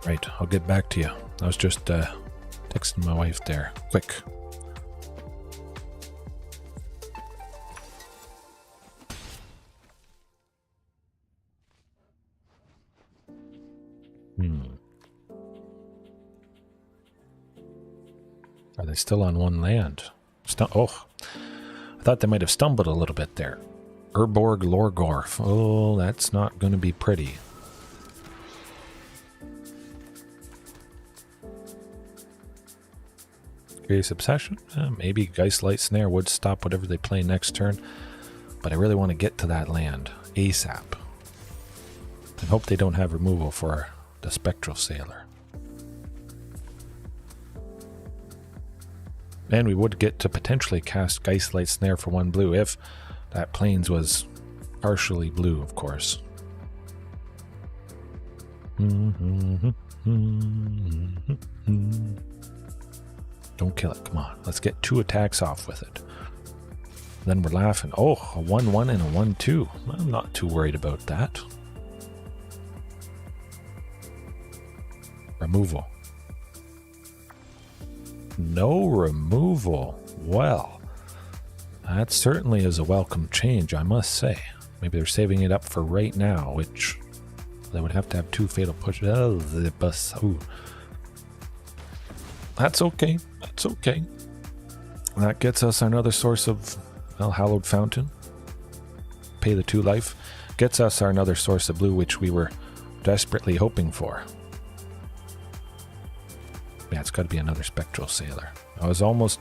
Right, I'll get back to you. I was just texting my wife there. Quick. Are they still on one land? Oh, I thought they might have stumbled a little bit there. Urborg Lorgorf. Oh, that's not going to be pretty. Curious Obsession? Maybe Geistlight Snare would stop whatever they play next turn, but I really want to get to that land ASAP. And hope they don't have removal for the Spectral Sailor. And we would get to potentially cast Geistlight Snare for 1 blue if that plains was partially blue, of course. Don't kill it. Come on. Let's get 2 attacks off with it. Then we're laughing. Oh, a 1-1 and a 1-2. I'm not too worried about that. Removal. No removal. Well, that certainly is a welcome change, I must say. Maybe they're saving it up for right now, which they would have to have 2 fatal pushes. Oh, the bus. Ooh. That's okay. That's okay. That gets us another source of Hallowed Fountain. Pay the 2 life. Gets us our another source of blue, which we were desperately hoping for. Yeah, it's got to be another Spectral Sailor. I was almost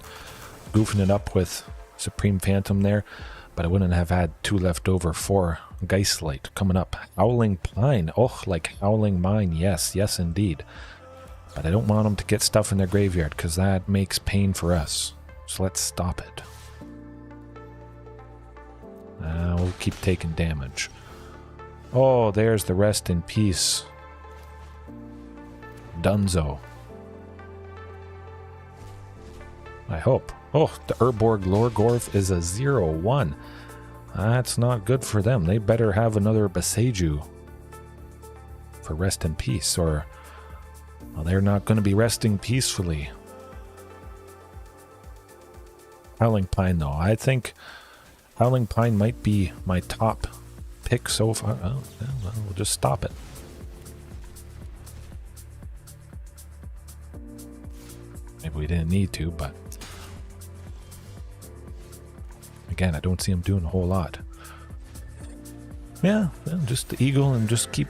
goofing it up with Supreme Phantom there, but I wouldn't have had 2 left over for Geistlight coming up. Howling Pine. Oh, like Howling Mine. Yes, yes indeed. But I don't want them to get stuff in their graveyard because that makes pain for us. So let's stop it. We'll keep taking damage. Oh, there's the Rest in Peace. Dunzo. I hope. Oh, the Urborg Lorgorf is a 0-1. That's not good for them. They better have another Beseju for Rest in Peace, or well, they're not going to be resting peacefully. Howling Pine, though. I think Howling Pine might be my top pick so far. Oh, well, we'll just stop it. Maybe we didn't need to, but again, I don't see him doing a whole lot. Yeah, well, just the Eagle and just keep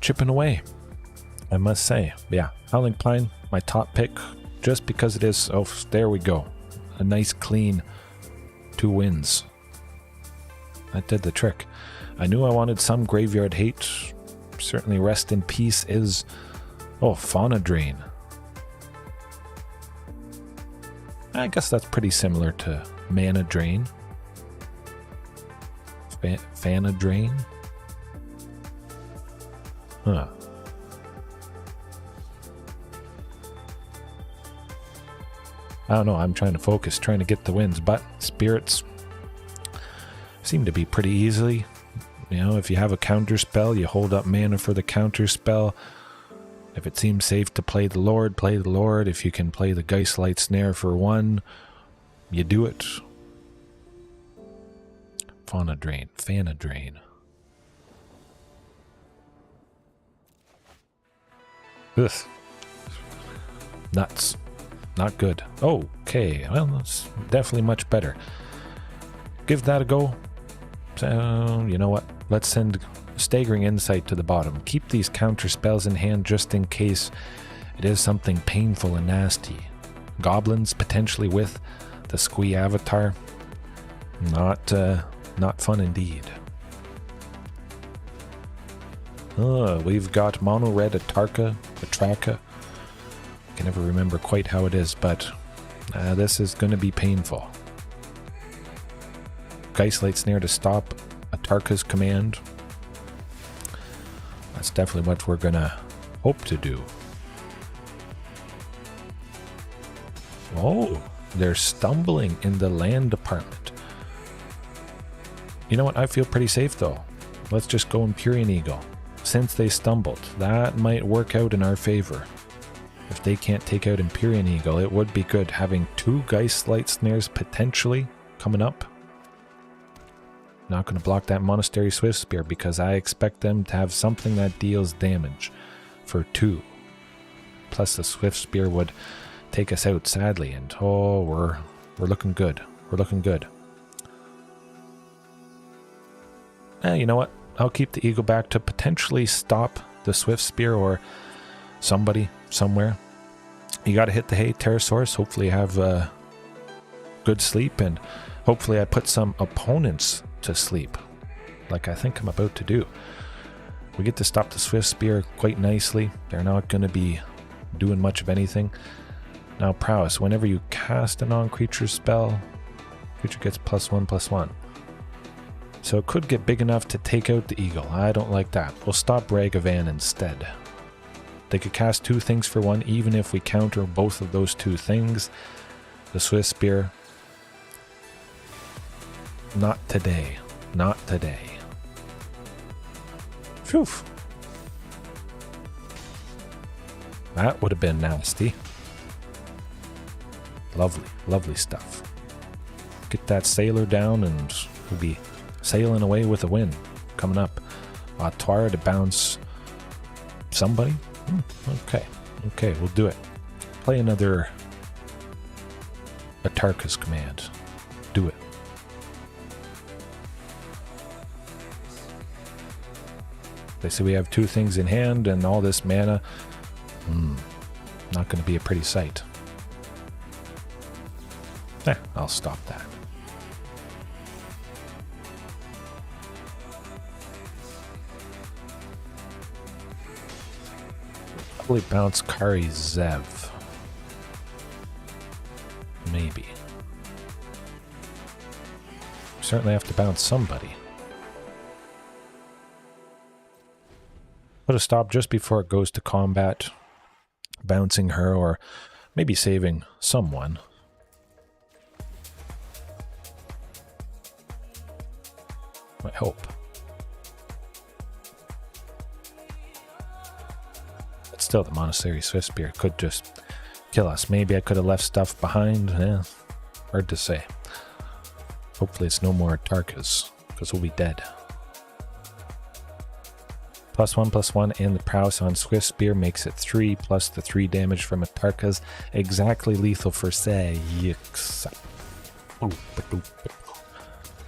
chipping away, I must say. Yeah, Howling Pine, my top pick, just because it is. Oh, there we go. A nice clean 2 wins. That did the trick. I knew I wanted some graveyard hate. Certainly Rest in Peace is... Oh, Fauna Drain. I guess that's pretty similar to Mana Drain. Fana Drain? Huh. I don't know, I'm trying to focus, trying to get the wins, but spirits seem to be pretty easily. You know, if you have a counter spell, you hold up mana for the counter spell. If it seems safe to play the Lord, play the Lord. If you can play the Geistlight Snare for 1, you do it. Fauna Drain, Fana Drain. Ugh. Nuts. Not good. Okay, well, that's definitely much better. Give that a go. So, you know what? Let's send Staggering Insight to the bottom. Keep these counter spells in hand just in case it is something painful and nasty. Goblins, potentially with the Squee Avatar. Not fun indeed. We've got Mono Red Atarka, Atraka. I can never remember quite how it is, but this is going to be painful. Geistlight Snare to stop Atarka's command. That's definitely what we're going to hope to do. Oh, they're stumbling in the land department. You know what? I feel pretty safe, though. Let's just go Empyrean Eagle. Since they stumbled, that might work out in our favor. If they can't take out Empyrean Eagle, it would be good having 2 Geistlight Snares potentially coming up. Not going to block that Monastery Swift Spear because I expect them to have something that deals damage for 2. Plus the Swift Spear would take us out sadly, and oh, we're looking good. We're looking good. You know what? I'll keep the Eagle back to potentially stop the Swift Spear or somebody somewhere. You got to hit the hay, Pterosaurus. Hopefully you have good sleep, and hopefully I put some opponents to sleep, like I think I'm about to do. We get to stop the Swift Spear quite nicely. They're not going to be doing much of anything. Now prowess, whenever you cast a non-creature spell, creature gets +1/+1. So it could get big enough to take out the eagle. I don't like that. We'll stop Ragavan instead. They could cast 2 things for 1, even if we counter both of those 2 things. The Swift Spear. Not today. Not today. Phew. That would have been nasty. Lovely, lovely stuff. Get that sailor down and we'll be sailing away with a win coming up. Twara to bounce somebody? Okay, we'll do it. Play another Atarka's command. Do it. They say we have 2 things in hand and all this mana. Not going to be a pretty sight. I'll stop that. Probably bounce Kari Zev. Maybe. Certainly have to bounce somebody. Put a stop just before it goes to combat. Bouncing her or maybe saving someone. I hope. But still, the Monastery Swift Spear could just kill us. Maybe I could have left stuff behind. Hard to say. Hopefully it's no more Atarkas, because we'll be dead. +1/+1 and the prowess on Swift Spear makes it 3 plus the 3 damage from Atarkas. Exactly lethal for Sayx.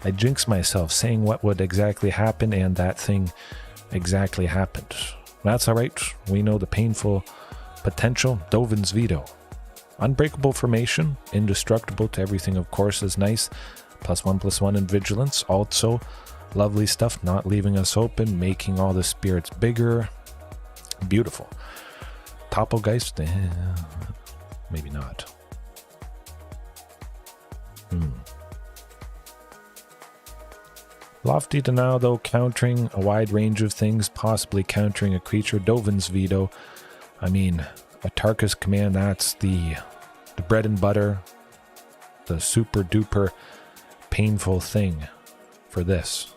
I jinxed myself saying what would exactly happen, and that thing exactly happened. That's alright. We know the painful potential. Dovin's Veto. Unbreakable formation. Indestructible to everything, of course, is nice. +1/+1 in vigilance. Also, lovely stuff. Not leaving us open. Making all the spirits bigger. Beautiful. Topplegeist? Maybe not. Lofty Denial, though, countering a wide range of things, possibly countering a creature. Dovin's Veto. I mean, Atarka's command, that's the bread and butter, the super duper painful thing for this.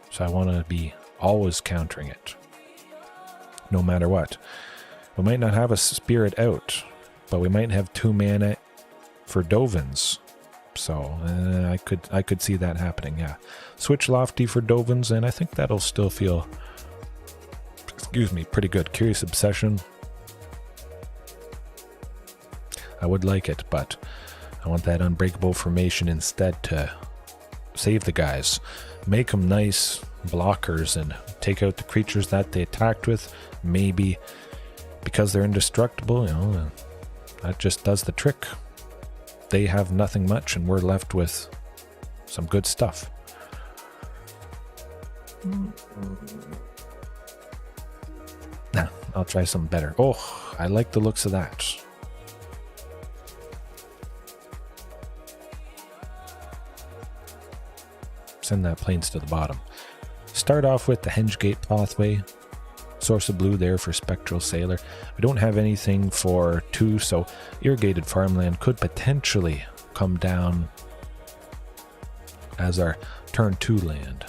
So I want to be always countering it, no matter what. We might not have a spirit out, but we might have 2 mana for Dovin's. So I could see that happening, yeah. Switch Lofty for Dovin's, and I think that'll still feel, pretty good. Curious Obsession. I would like it, but I want that Unbreakable formation instead to save the guys. Make them nice blockers and take out the creatures that they attacked with. Maybe because they're indestructible, that just does the trick. They have nothing much, and we're left with some good stuff. Nah, I'll try something better. Oh, I like the looks of that. Send that plains to the bottom. Start off with the Hengegate Pathway. Source of blue there for Spectral Sailor. We don't have anything for 2, so Irrigated Farmland could potentially come down as our turn 2 land.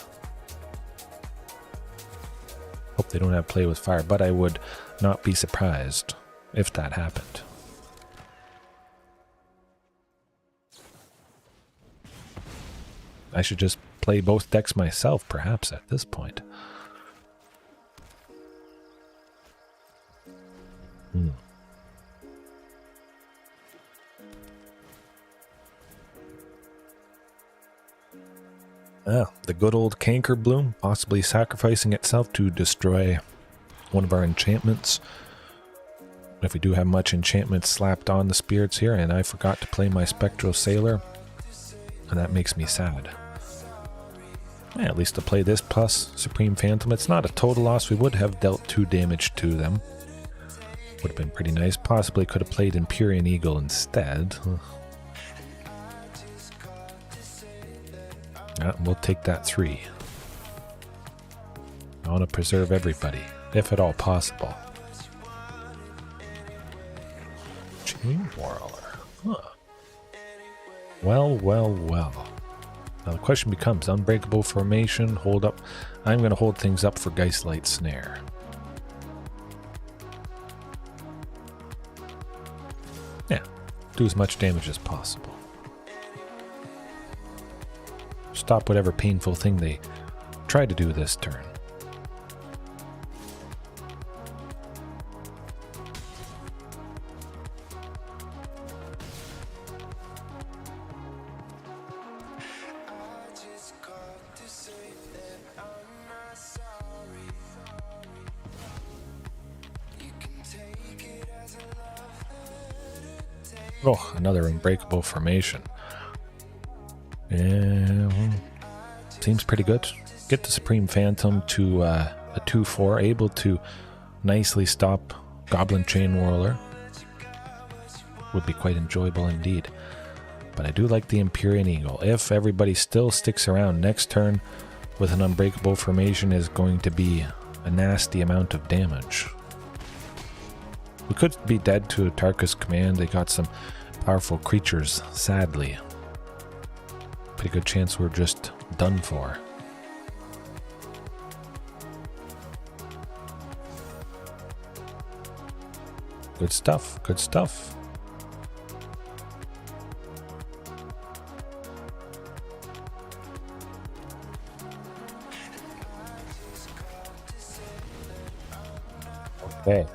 Hope they don't have Play with Fire, but I would not be surprised if that happened. I should just play both decks myself, perhaps, at this point. The good old Canker Bloom, possibly sacrificing itself to destroy one of our enchantments. If we do have much enchantments slapped on the spirits here, and I forgot to play my Spectral Sailor, and that makes me sad. Yeah, at least to play this plus Supreme Phantom, it's not a total loss. We would have dealt 2 damage to them. Would have been pretty nice. Possibly could have played Empyrean Eagle instead. Yeah, we'll take that 3. I want to preserve everybody, if at all possible. Chain Whirler. Huh. Well, well, well. Now the question becomes, Unbreakable Formation, hold up. I'm going to hold things up for Geistlight Snare. Yeah, do as much damage as possible. Stop whatever painful thing they try to do this turn. Oh, another Unbreakable Formation. Yeah, well, seems pretty good. Get the Supreme Phantom to a 2/4, able to nicely stop Goblin Chain Whirler. Would be quite enjoyable indeed. But I do like the Empyrean Eagle. If everybody still sticks around, next turn with an Unbreakable Formation is going to be a nasty amount of damage. We could be dead to Atarka's command. They got some powerful creatures, sadly. Pretty good chance we're just done for. Good stuff, good stuff. Okay.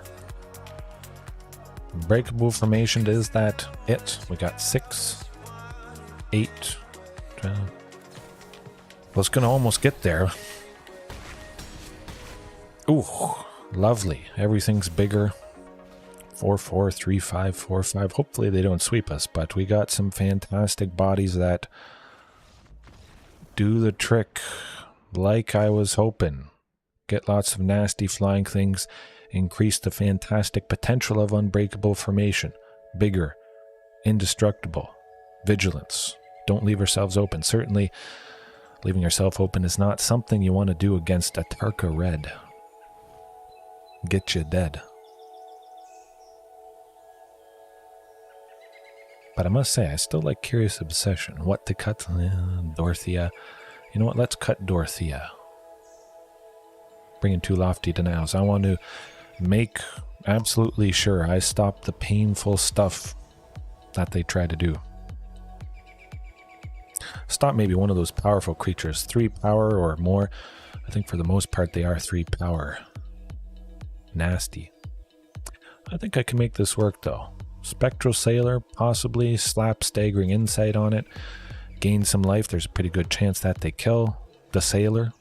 Breakable Formation, is that it? We got 6, 8, 12. Well, it's gonna almost get there. Ooh, lovely. Everything's bigger. 4/4, 3/5, 4/5. Hopefully they don't sweep us, but we got some fantastic bodies that do the trick like I was hoping. Get lots of nasty flying things. Increase the fantastic potential of Unbreakable Formation. Bigger, indestructible, vigilance. Don't leave ourselves open. Certainly, leaving yourself open is not something you want to do against Atarka Red. Get you dead. But I must say, I still like Curious Obsession. What to cut? Dorothea. You know what? Let's cut Dorothea. Bring in 2 lofty denials. I want to make absolutely sure I stop the painful stuff that they try to do. Stop maybe one of those powerful creatures. 3 power or more. I think for the most part they are 3 power. Nasty. I think I can make this work though. Spectral Sailor, possibly. Slap Staggering Insight on it. Gain some life. There's a pretty good chance that they kill the Sailor.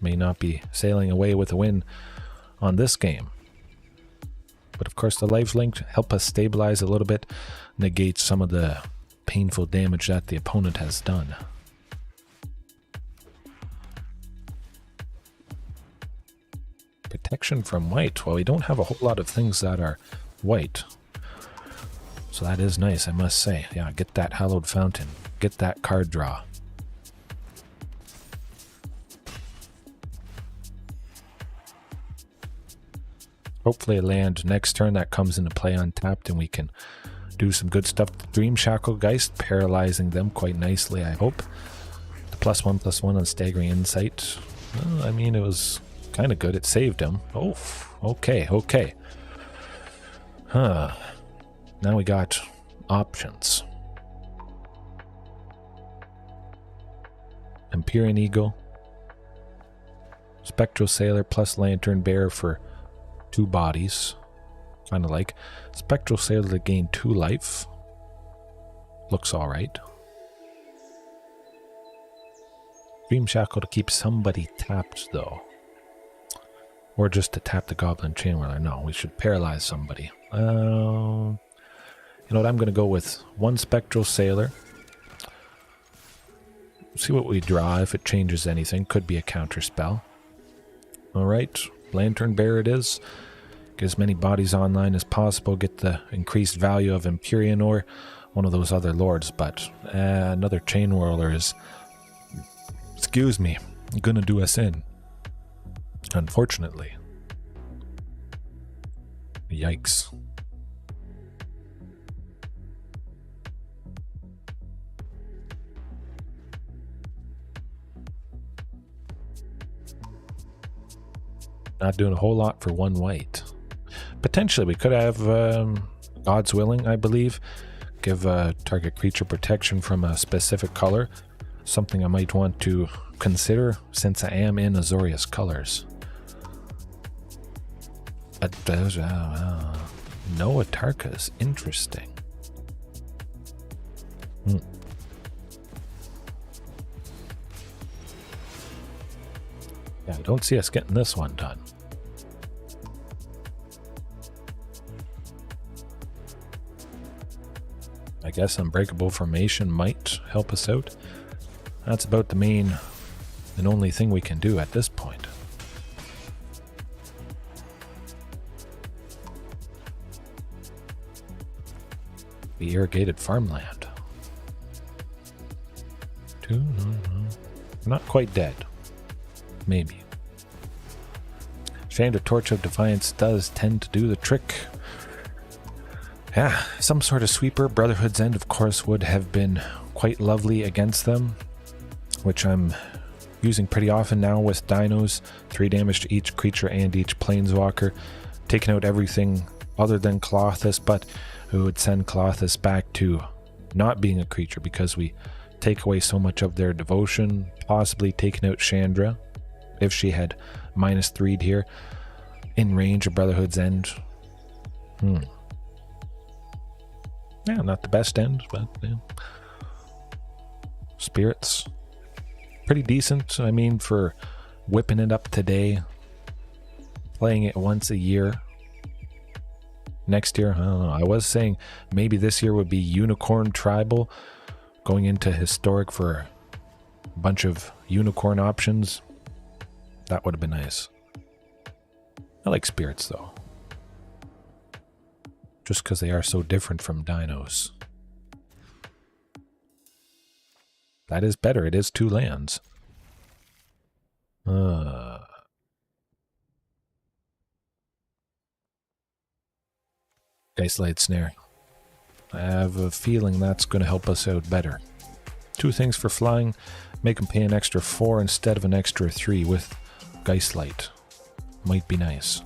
May not be sailing away with a win on this game. But of course the lifelink help us stabilize a little bit, negates some of the painful damage that the opponent has done. Protection from white. Well, we don't have a whole lot of things that are white. So that is nice, I must say. Yeah, get that Hallowed Fountain. Get that card draw. Hopefully land next turn that comes into play untapped and we can do some good stuff. Dream Shackle Geist, paralyzing them quite nicely, I hope. The +1/+1 on Staggering Insight. Well, I mean, it was kind of good. It saved him. Oh, okay, okay. Huh. Now we got options. Empyrean Eagle. Spectral Sailor plus Lantern Bearer for 2 bodies. Kind of like. Spectral Sailor to gain 2 life. Looks alright. Dream Shackle to keep somebody tapped though. Or just to tap the Goblin Chain Whirler. No, we should paralyze somebody. You know what? I'm going to go with 1 Spectral Sailor. See what we draw, if it changes anything. Could be a counter spell. Alright. Lantern Bearer it is. Get as many bodies online as possible, get the increased value of Empyrean or one of those other lords, but another Chain Whirler is, excuse me, gonna do us in. Unfortunately. Yikes. Not doing a whole lot for one white. Potentially, we could have, God's willing, I believe, give a target creature protection from a specific color. Something I might want to consider since I am in Azorius colors. No Atarkas. Interesting. Yeah, I don't see us getting this one done. I guess Unbreakable Formation might help us out. That's about the main and only thing we can do at this point. The irrigated farmland. Not quite dead. Maybe. Shamed Torch of Defiance does tend to do the trick. Yeah, some sort of sweeper. Brotherhood's End, of course, would have been quite lovely against them, which I'm using pretty often now with Dinos. 3 damage to each creature and each planeswalker. Taking out everything other than Colossus, but we would send Colossus back to not being a creature because we take away so much of their devotion. Possibly taking out Chandra if she had -3'd here in range of Brotherhood's End. Yeah, not the best end, but yeah. Spirits, pretty decent. I mean, for whipping it up today, playing it once a year. Next year, I don't know. I was saying maybe this year would be Unicorn Tribal, going into Historic for a bunch of Unicorn options. That would have been nice. I like Spirits, though. Just because they are so different from Dinos. That is better. It is 2 lands. Geistlight Snare. I have a feeling that's going to help us out better. 2 things for flying. Make them pay an extra 4 instead of an extra 3 with Geistlight. Might be nice.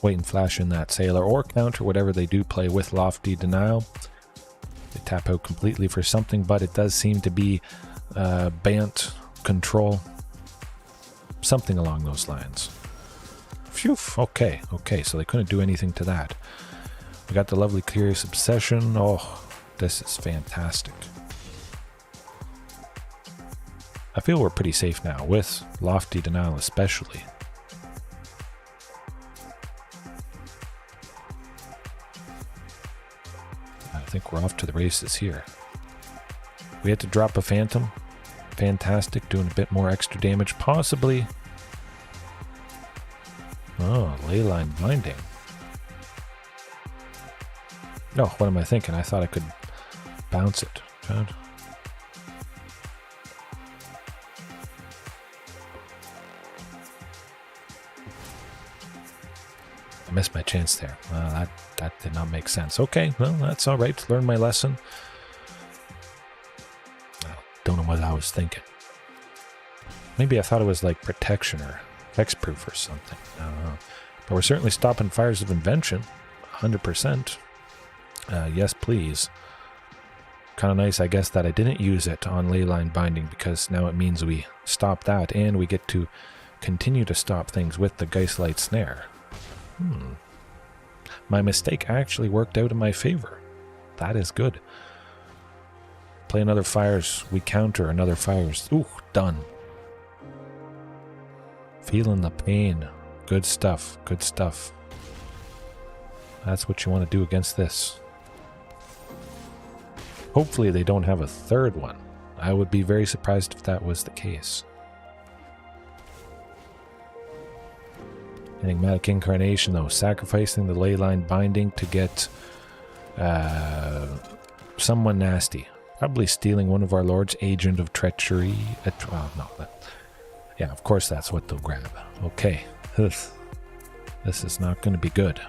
Wait and flash in that Sailor or counter, whatever they do play with Lofty Denial. They tap out completely for something, but it does seem to be Bant Control. Something along those lines. Phew, okay, so they couldn't do anything to that. We got the lovely Curious Obsession. Oh, this is fantastic. I feel we're pretty safe now, with Lofty Denial especially. I think we're off to the races here. We had to drop a Phantom. Fantastic, doing a bit more extra damage, possibly. Oh, Leyline Binding. No, what am I thinking? I thought I could bounce it. I missed my chance there. That did not make sense. Okay, well, that's all right. Learned my lesson. Don't know what I was thinking. Maybe I thought it was like protection or hexproof or something. I don't know. But we're certainly stopping Fires of Invention. 100%. Yes, please. Kind of nice, I guess, that I didn't use it on Leyline Binding, because now it means we stop that and we get to continue to stop things with the Geistlight Snare. My mistake actually worked out in my favor. That is good. Play another Fires. We counter another Fires. Ooh, done. Feeling the pain. Good stuff. Good stuff. That's what you want to do against this. Hopefully they don't have a third one. I would be very surprised if that was the case. Enigmatic Incarnation, though, sacrificing the leyline binding to get someone nasty. Probably stealing one of our lords, Agent of Treachery. Well, no, yeah, of course that's what they'll grab. Okay, this is not going to be good.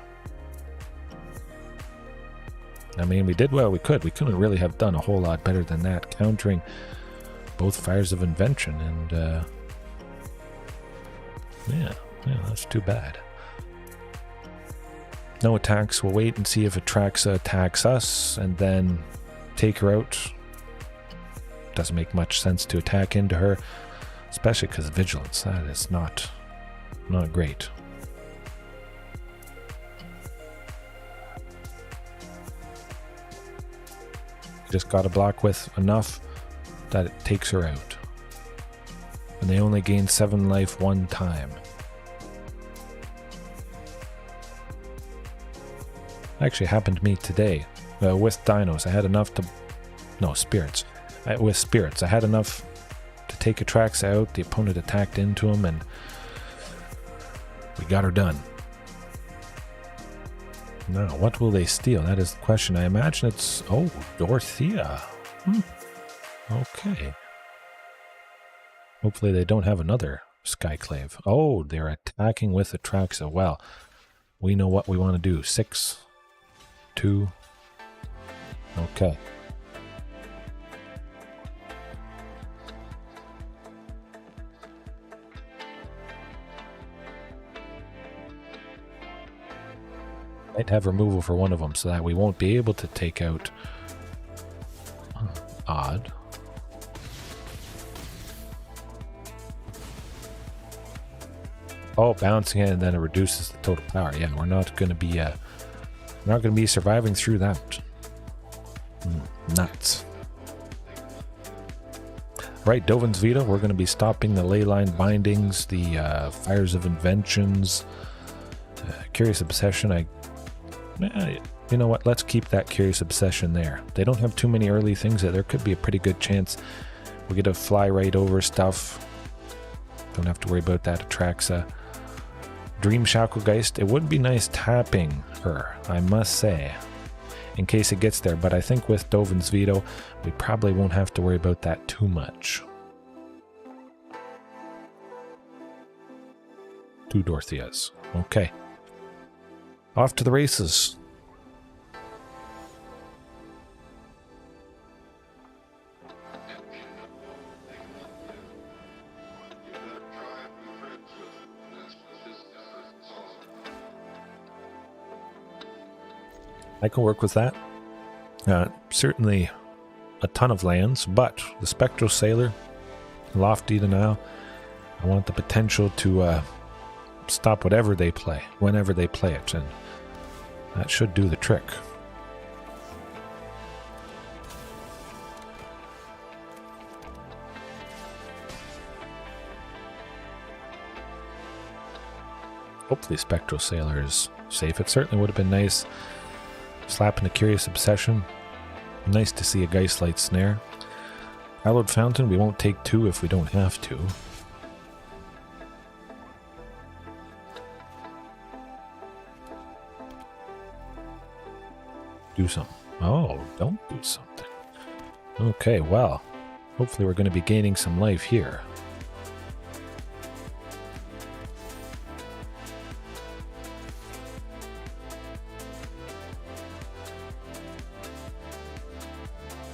I mean, we did well we could. We couldn't really have done a whole lot better than that, countering both Fires of Invention, and yeah, that's too bad. No attacks. We'll wait and see if Atraxa attacks us, and then take her out. Doesn't make much sense to attack into her, especially because Vigilance. That is not great. Just got to block with enough that it takes her out. And they only gain 7 life one time. Actually happened to me today with Dinos. I had enough to... No, Spirits. With Spirits. I had enough to take Atraxa out. The opponent attacked into him and we got her done. Now, what will they steal? That is the question. I imagine it's... Oh, Dorothea. Okay. Hopefully they don't have another Skyclave. Oh, they're attacking with Atraxa. Well, we know what we want to do. 6, 2. Okay. Might have removal for one of them so that we won't be able to take out... Odd. Oh, bouncing it and then it reduces the total power. Yeah, we're not going to be surviving through that. Nuts. Right, Dovin's Veto. We're going to be stopping the leyline bindings, the Fires of Inventions, Curious Obsession. You know what? Let's keep that Curious Obsession there. They don't have too many early things. There could be a pretty good chance we get to fly right over stuff. Don't have to worry about that. Atraxa. Dream Shackle Geist. It would be nice tapping her, I must say, in case it gets there. But I think with Dovin's Veto, we probably won't have to worry about that too much. 2 Dorotheas. Okay. Off to the races. I can work with that. Certainly a ton of lands, but the Spectral Sailor, Lofty Denial, I want the potential to stop whatever they play, whenever they play it, and that should do the trick. Hopefully Spectral Sailor is safe. It certainly would have been nice slapping the Curious Obsession. Nice to see a Geistlight Snare. Hallowed Fountain, we won't take 2 if we don't have to. Do something. Oh, don't do something. Okay, well, hopefully we're going to be gaining some life here.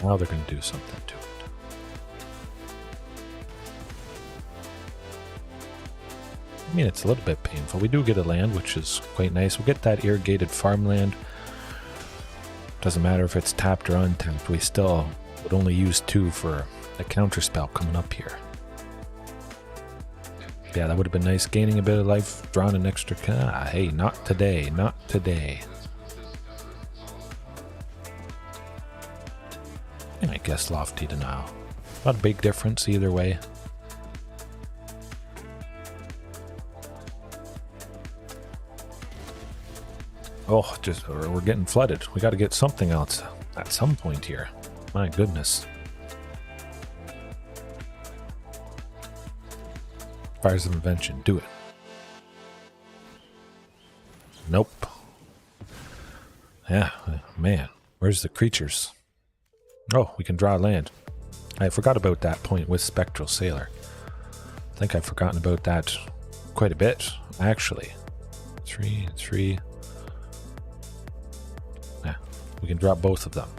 Now they're going to do something to it. I mean, it's a little bit painful. We do get a land, which is quite nice. We'll get that irrigated farmland. Doesn't matter if it's tapped or untapped. We still would only use 2 for a counter spell coming up here. Yeah, that would have been nice. Gaining a bit of life, drawing an extra... hey, not today. Not today. I guess Lofty Denial. Not a big difference either way. Oh, just we're getting flooded. We got to get something else at some point here. My goodness. Fires of Invention, do it. Nope. Yeah, man. Where's the creatures? Oh, we can draw land. I forgot about that point with Spectral Sailor. I think I've forgotten about that quite a bit, actually. 3 and 3. Yeah, we can drop both of them.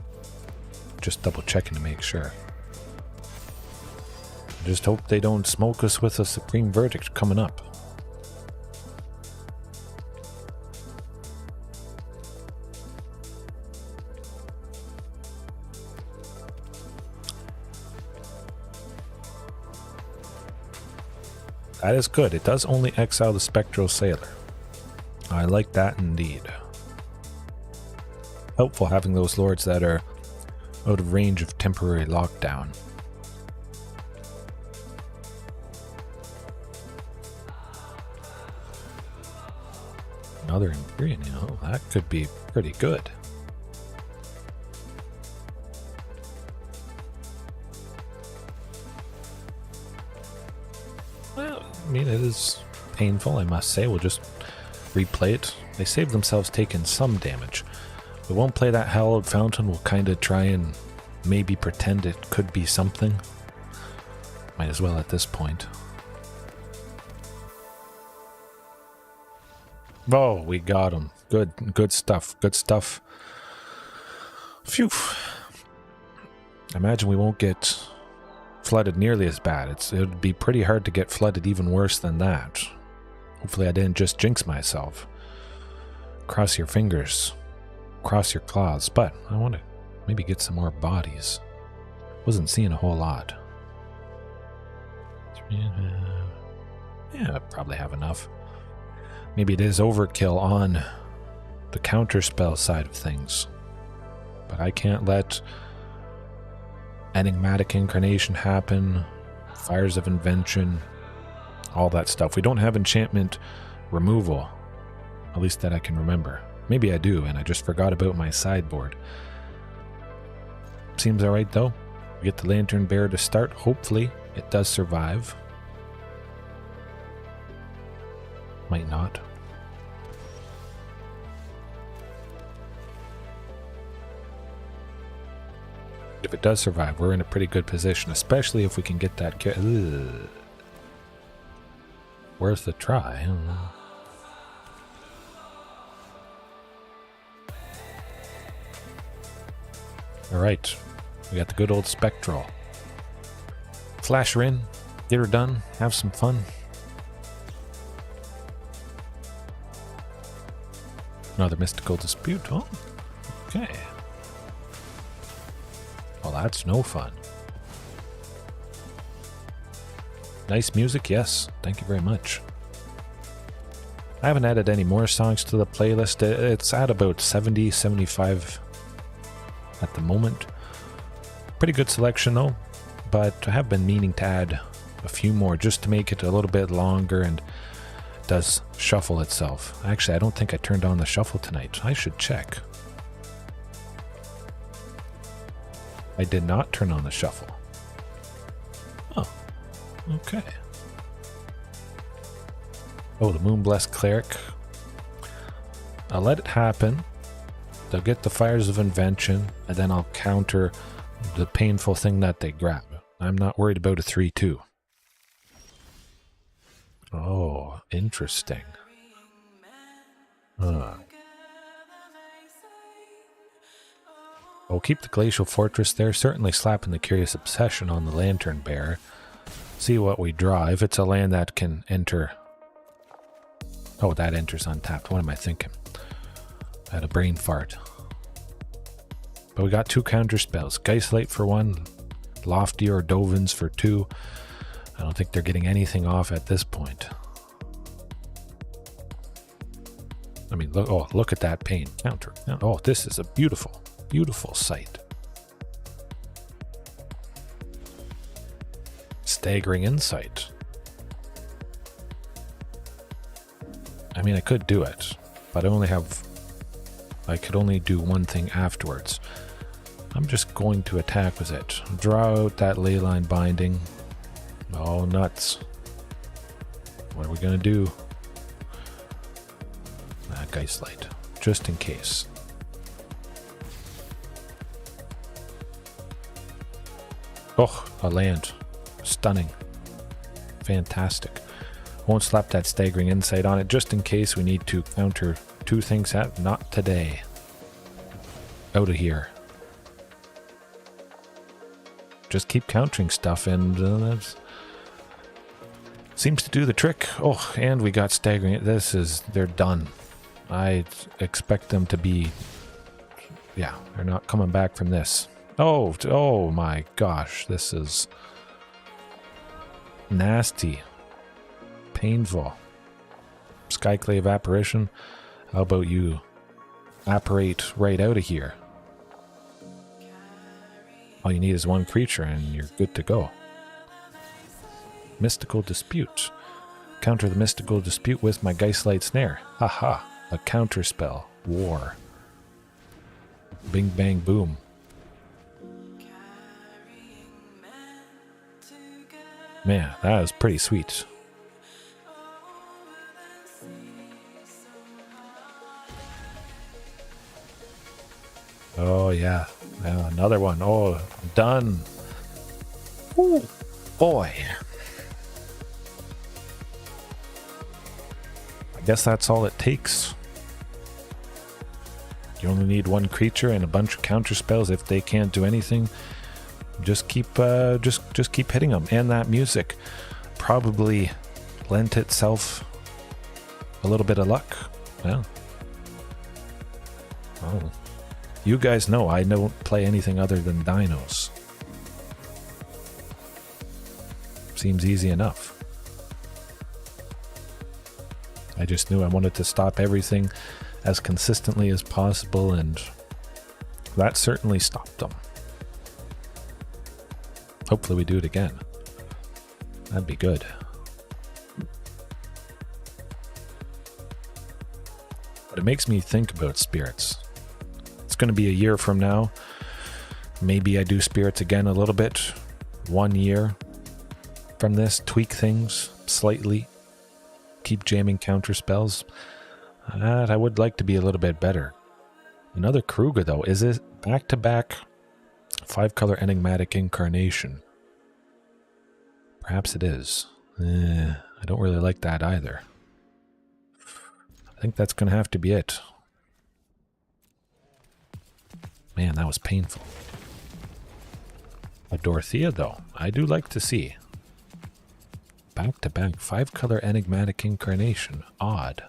Just double checking to make sure. I just hope they don't smoke us with a Supreme Verdict coming up. That is good. It does only exile the Spectral Sailor. I like that indeed. Helpful having those lords that are out of range of temporary lockdown. Another Empyrean Eagle, that could be pretty good. Well, I mean, it is painful, I must say. We'll just replay it. They save themselves taking some damage. We won't play that Hallowed Fountain. We'll kind of try and maybe pretend it could be something. Might as well at this point. Oh, we got him. Good stuff. Good stuff. Phew. I imagine we won't get flooded nearly as bad. It would be pretty hard to get flooded even worse than that. Hopefully I didn't just jinx myself. Cross your fingers. Cross your claws. But I want to maybe get some more bodies. Wasn't seeing a whole lot. 3.5. Yeah, I probably have enough. Maybe it is overkill on the counterspell side of things. But I can't let Enigmatic Incarnation happen, Fires of Invention, all that stuff. We don't have enchantment removal, at least that I can remember. Maybe I do, and I just forgot about my sideboard. Seems alright though. We get the Lantern Bearer to start. Hopefully it does survive. Might not. If it does survive, we're in a pretty good position, especially if we can get that worth a try. I don't know. Alright, we got the good old Spectral. Flash her in, get her done, have some fun. Another Mystical Dispute. Oh, okay. Well, that's no fun. Nice music, yes. Thank you very much. I haven't added any more songs to the playlist. It's at about 70, 75 at the moment. Pretty good selection though, but I have been meaning to add a few more just to make it a little bit longer, and it does shuffle itself. Actually, I don't think I turned on the shuffle tonight. I should check. I did not turn on the shuffle. Oh, okay. Oh, the Moonblessed Cleric. I'll let it happen. They'll get the Fires of Invention, and then I'll counter the painful thing that they grab. I'm not worried about a 3-2. Oh, interesting. I'll keep the Glacial Fortress there, certainly slapping the Curious Obsession on the Lantern Bearer. See what we draw. If it's a land that can enter... Oh, that enters untapped. What am I thinking? I had a brain fart. But we got 2 counter spells. Geistlight for 1, Lofty or Dovins for 2. I don't think they're getting anything off at this point. I mean, look at that pain. Counter. Oh, this is a beautiful, beautiful sight. Staggering Insight. I mean, I could do it, but I could only do one thing afterwards. I'm just going to attack with it. Draw out that Leyline Binding. Oh, nuts. What are we gonna do? Geist Light, just in case. Oh, a land. Stunning. Fantastic. Won't slap that Staggering Insight on it, just in case we need to counter two things. Not today. Out of here. Just keep countering stuff, and that seems to do the trick. Oh, and we got Staggering. They're done. I expect them to be, yeah, they're not coming back from this. Oh my gosh, this is nasty, painful. Skyclave Apparition, how about you apparate right out of here? All you need is one creature and you're good to go. Mystical Dispute. Counter the Mystical Dispute with my Geistlight Snare. Haha. A counter spell. War. Bing bang boom. Man, that was pretty sweet. Oh yeah. Another one. Oh, done. Ooh, boy. I guess that's all it takes. You only need one creature and a bunch of counter spells. If they can't do anything, just keep just keep hitting them. And that music probably lent itself a little bit of luck. Well, oh, you guys know I don't play anything other than Dinos. Seems easy enough. I just knew I wanted to stop everything as consistently as possible, and that certainly stopped them. Hopefully we do it again. That'd be good. But it makes me think about spirits. It's going to be a year from now. Maybe I do spirits again a little bit. 1 year from this, tweak things slightly. Keep jamming counter spells. I would like to be a little bit better. Another Kruger though. Is it back-to-back 5-color Enigmatic Incarnation? Perhaps it is. I don't really like that either. I think that's going to have to be it. Man, that was painful. A Dorothea though, I do like to see. Back-to-back 5-color Enigmatic Incarnation. Odd.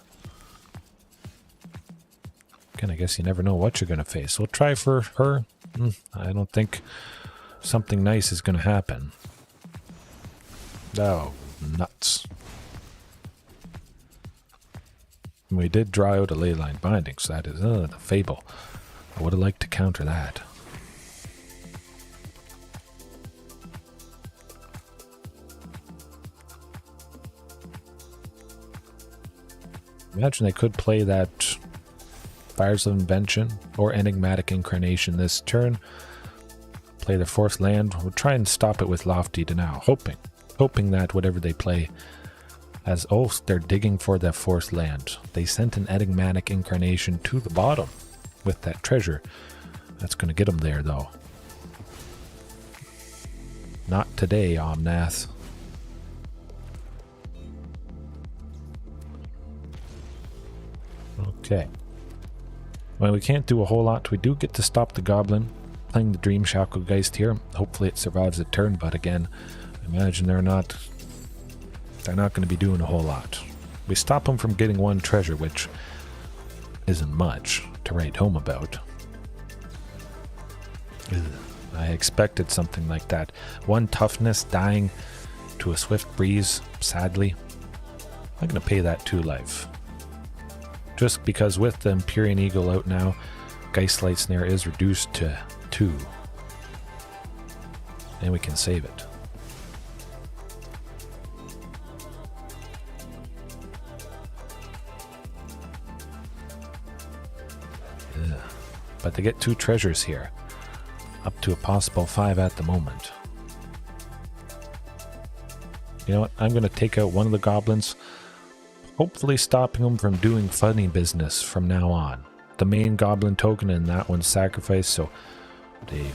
Again, I guess you never know what you're going to face. We'll try for her. I don't think something nice is going to happen. Oh, nuts. And we did draw out a Leyline Binding, so that is the Fable. I would have liked to counter that. Imagine they could play that Fires of Invention or Enigmatic Incarnation this turn. Play their 4th land. We'll try and stop it with Lofty Denial. Hoping that whatever they play as... Oh, they're digging for that 4th land. They sent an Enigmatic Incarnation to the bottom with that treasure. That's going to get them there, though. Not today, Omnath. Okay. Well, we can't do a whole lot. We do get to stop the Goblin. Playing the Dream Shackle Geist here. Hopefully it survives a turn, but again, I imagine they're not going to be doing a whole lot. We stop them from getting 1 treasure, which isn't much to write home about. Ugh, I expected something like that. 1 toughness dying to a Swift Breeze, sadly. I'm going to pay that 2 life. Just because with the Empyrean Eagle out now, Geistlight Snare is reduced to 2. And we can save it. Yeah. But they get 2 treasures here. Up to a possible 5 at the moment. You know what? I'm going to take out one of the goblins, hopefully stopping them from doing funny business from now on. The main goblin token and that one's sacrificed, so they...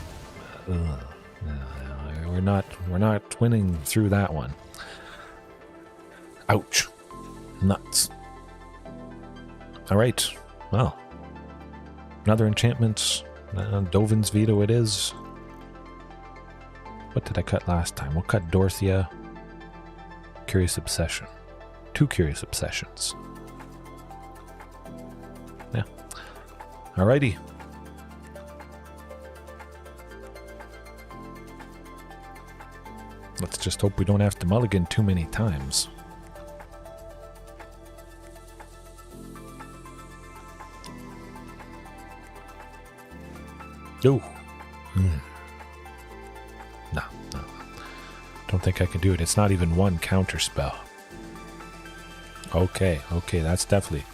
we're not winning through that one. Ouch. Nuts. Alright, well. Another enchantment. Dovin's Veto it is. What did I cut last time? We'll cut Dorothea. Curious Obsession. 2 Curious Obsessions. Yeah. Alrighty. Let's just hope we don't have to mulligan too many times. Oh. No. Don't think I can do it. It's not even one counter spell. Okay, that's definitely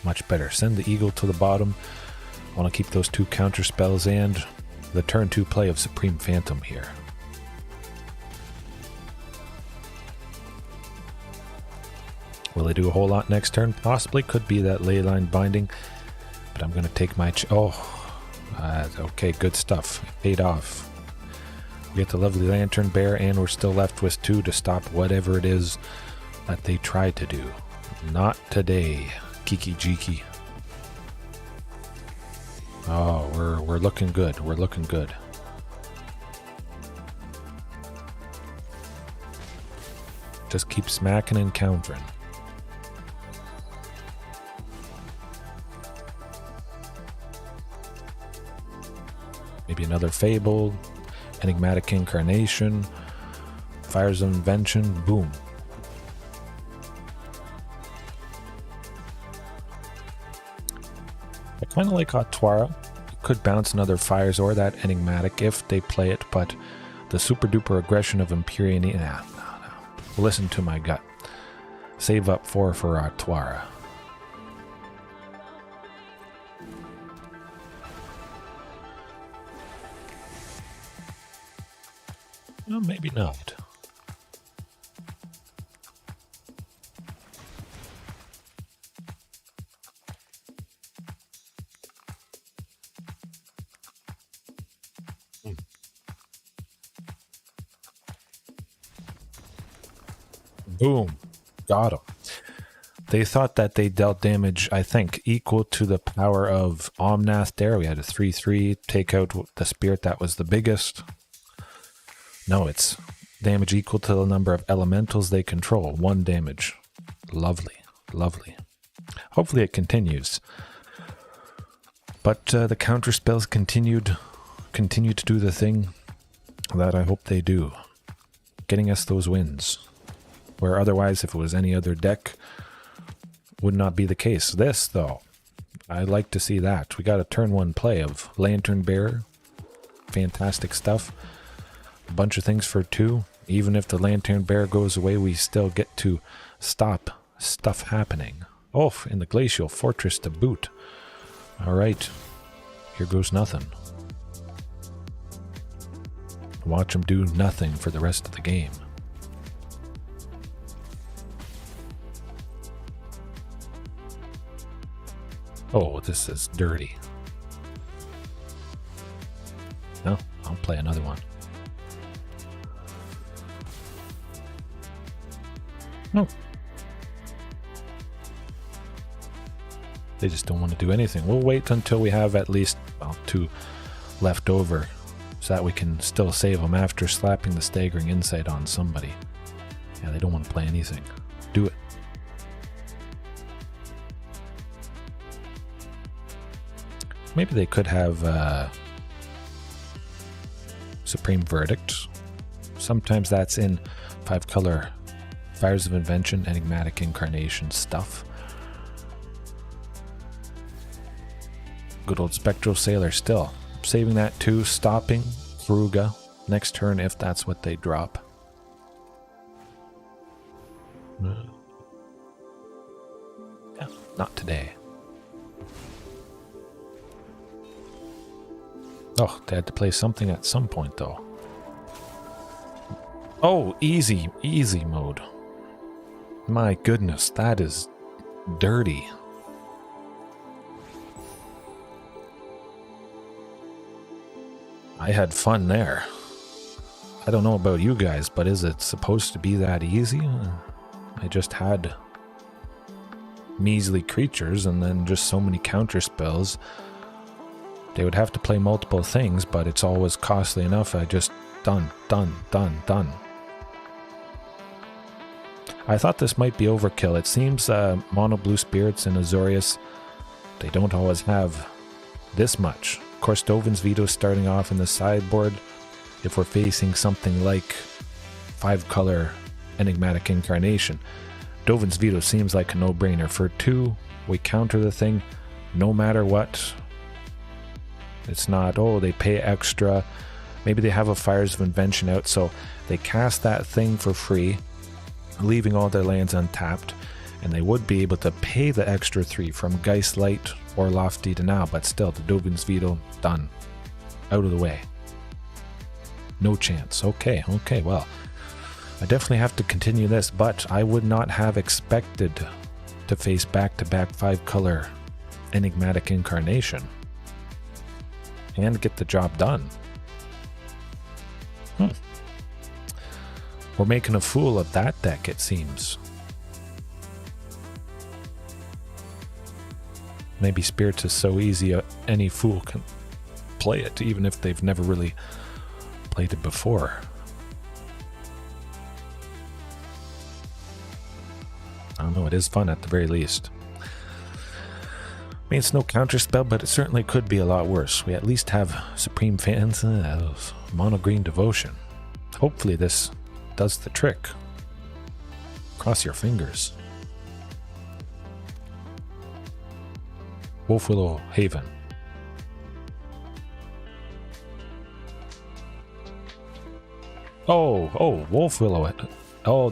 much better. Send the Eagle to the bottom. I want to keep those 2 counter spells and the turn 2 play of Supreme Phantom here. Will they do a whole lot next turn? Possibly. Could be that Leyline Binding. But I'm going to take my... okay, good stuff. It paid off. We get the lovely Lantern Bear, and we're still left with 2 to stop whatever it is that they tried to do. Not today, Kiki Jiki. Oh, we're looking good. We're looking good. Just keep smacking and countering. Maybe another Fable, Enigmatic Incarnation, Fires of Invention, boom. I kind of like Atwara. Could bounce another Fires or that Enigmatic if they play it, but the super duper aggression of Empyrean Eagle, no. Listen to my gut. Save up 4 for Atwara. Well, maybe not. Boom. Got him. They thought that they dealt damage, I think, equal to the power of Omnath there. We had a 3/3. Take out the spirit that was the biggest. No, it's damage equal to the number of elementals they control. 1 damage. Lovely. Lovely. Hopefully it continues. But the counter spells continue to do the thing that I hope they do. Getting us those wins. Where otherwise, if it was any other deck, would not be the case. This, though, I like to see that. We got a turn 1 play of Lantern Bearer. Fantastic stuff. A bunch of things for 2. Even if the Lantern Bearer goes away, we still get to stop stuff happening. Oh, in the Glacial Fortress to boot. Alright. Here goes nothing. Watch him do nothing for the rest of the game. Oh, this is dirty. No, I'll play another one. No. They just don't want to do anything. We'll wait until we have at least 2 left over so that we can still save them after slapping the Staggering Insight on somebody. Yeah, they don't want to play anything. Do it. Maybe they could have Supreme Verdict. Sometimes that's in 5-color Fires of Invention, Enigmatic Incarnation stuff. Good old Spectral Sailor still. Saving that too, stopping Fruga next turn if that's what they drop. Yeah, not today. Oh, they had to play something at some point though. Oh, easy mode. My goodness, that is dirty. I had fun there. I don't know about you guys, but is it supposed to be that easy? I just had measly creatures and then just so many counter spells. They would have to play multiple things, but it's always costly enough. I just done. I thought this might be overkill. It seems mono blue spirits and Azorius, they don't always have this much. Of course, Dovin's Veto starting off in the sideboard. If we're facing something like 5-color Enigmatic Incarnation, Dovin's Veto seems like a no-brainer. For 2, we counter the thing no matter what. It's not, oh, they pay extra. Maybe they have a Fires of Invention out, so they cast that thing for free, leaving all their lands untapped, and they would be able to pay the extra 3 from Geist Light or Lofty Denial, but still, the Dovin's Veto, done. Out of the way. No chance. Okay, well, I definitely have to continue this, but I would not have expected to face back-to-back 5-color Enigmatic Incarnation and get the job done. We're making a fool of that deck, it seems. Maybe Spirits is so easy, any fool can play it, even if they've never really played it before. I don't know, it is fun at the very least. I mean, it's no counterspell, but it certainly could be a lot worse. We at least have Supreme Fans, Mono Green Devotion. Hopefully this does the trick. Cross your fingers. Wolfwillow Haven. Oh, Wolfwillow. Oh,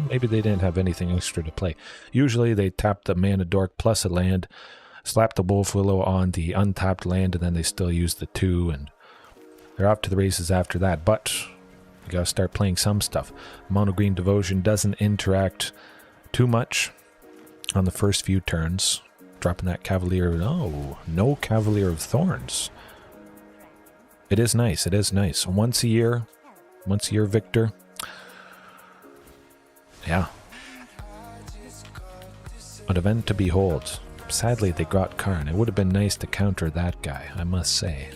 maybe they didn't have anything extra to play. Usually they tap the Mana Dork plus a land, slap the Wolfwillow on the untapped land, and then they still use the 2, and they're off to the races after that. But you gotta start playing some stuff. Mono Green Devotion doesn't interact too much on the first few turns. Dropping that Cavalier. Oh, no Cavalier of Thorns. It is nice. It is nice. Once a year victor. Yeah. An event to behold. Sadly, they got Karn. It would have been nice to counter that guy, I must say.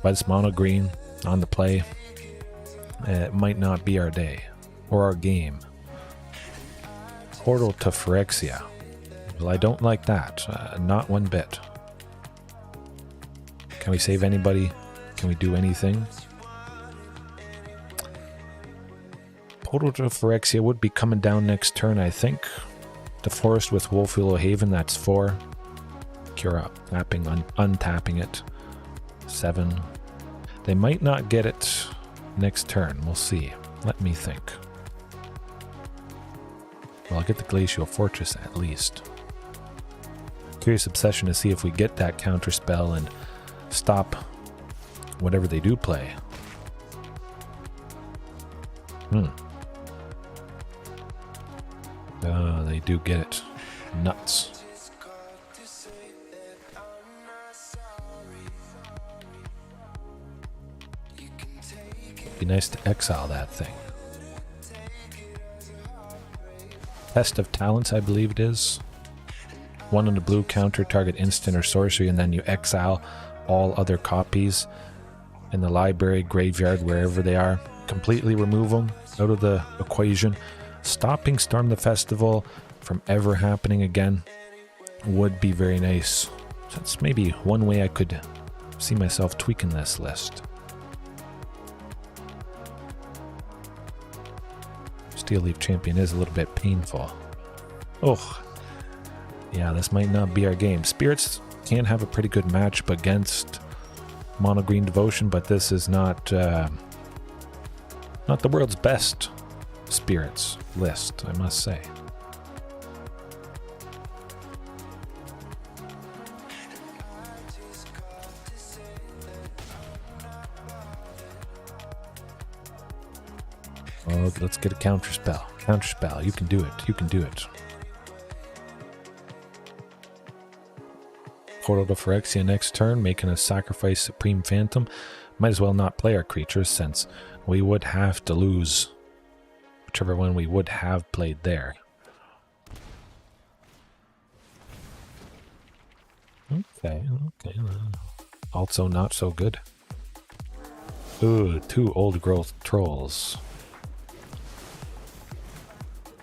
But it's mono green on the play. It might not be our day or our game. Portal to Phyrexia. Well, I don't like that. Not one bit. Can we save anybody? Can we do anything? Portal to Phyrexia would be coming down next turn, I think. The Forest with Wolfwillow Haven, that's 4. Cure up. Tapping, untapping it. 7. They might not get it next turn. We'll see. Let me think. Well, I'll get the Glacial Fortress at least. Curious Obsession to see if we get that counter spell and stop whatever they do play. They do get it. Nuts. Be nice to exile that thing. Test of Talents, I believe it is. 1 on the blue, counter target instant or sorcery, and then you exile all other copies in the library, graveyard, wherever they are. Completely remove them out of the equation. Stopping Storm the Festival from ever happening again would be very nice. That's maybe one way I could see myself tweaking this list. Steel Leaf Champion is a little bit painful. Oh, yeah, this might not be our game. Spirits can have a pretty good matchup against Mono Green Devotion, but this is not the world's best Spirits list, I must say. Oh, let's get a counter spell. Counter spell. You can do it. You can do it. Portal to Phyrexia next turn, making us sacrifice Supreme Phantom. Might as well not play our creatures since we would have to lose whichever one we would have played there. Okay. Also not so good. Ooh, 2 old growth trolls.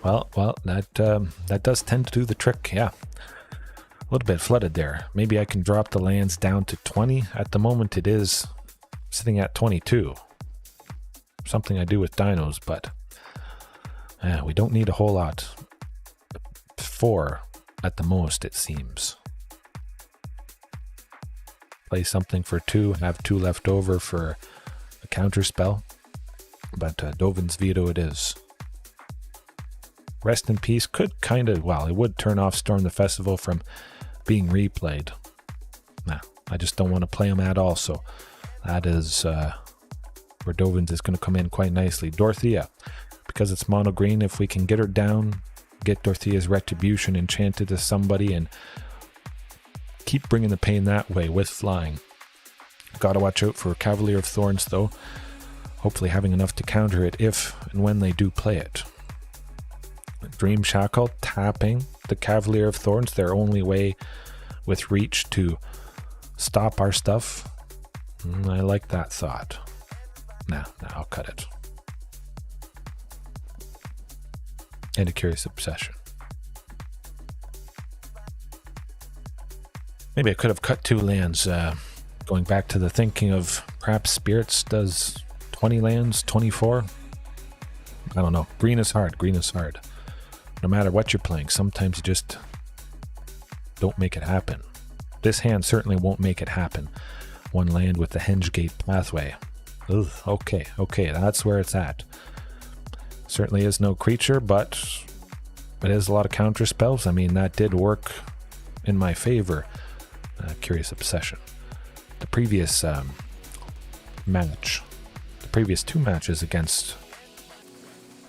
Well, that does tend to do the trick, yeah. A little bit flooded there. Maybe I can drop the lands down to 20. At the moment it is sitting at 22. Something I do with dinos, but we don't need a whole lot. 4 at the most, it seems. Play something for 2, have 2 left over for a counter spell. But Dovin's Veto it is. Rest in Peace could kind of, well, it would turn off Storm the Festival from being replayed. Nah, I just don't want to play them at all, so that is where Dovin's is going to come in quite nicely. Dorothea, because it's mono green, if we can get her down, get Dorothea's Retribution enchanted to somebody and keep bringing the pain that way with flying. Gotta watch out for Cavalier of Thorns though, hopefully having enough to counter it if and when they do play it. Dream Shackle, tapping the Cavalier of Thorns, their only way with reach to stop our stuff. I like that thought. Nah, I'll cut it. And a Curious Obsession. Maybe I could have cut 2 lands. Going back to the thinking of perhaps Spirits does 20 lands, 24. I don't know. Green is hard. Green is hard. No matter what you're playing, sometimes you just don't make it happen. This hand certainly won't make it happen. 1 land with the Hengegate pathway. Ugh, okay, that's where it's at. Certainly is no creature, but it is a lot of counter spells. I mean, that did work in my favor. Curious Obsession. The previous match, the previous 2 matches against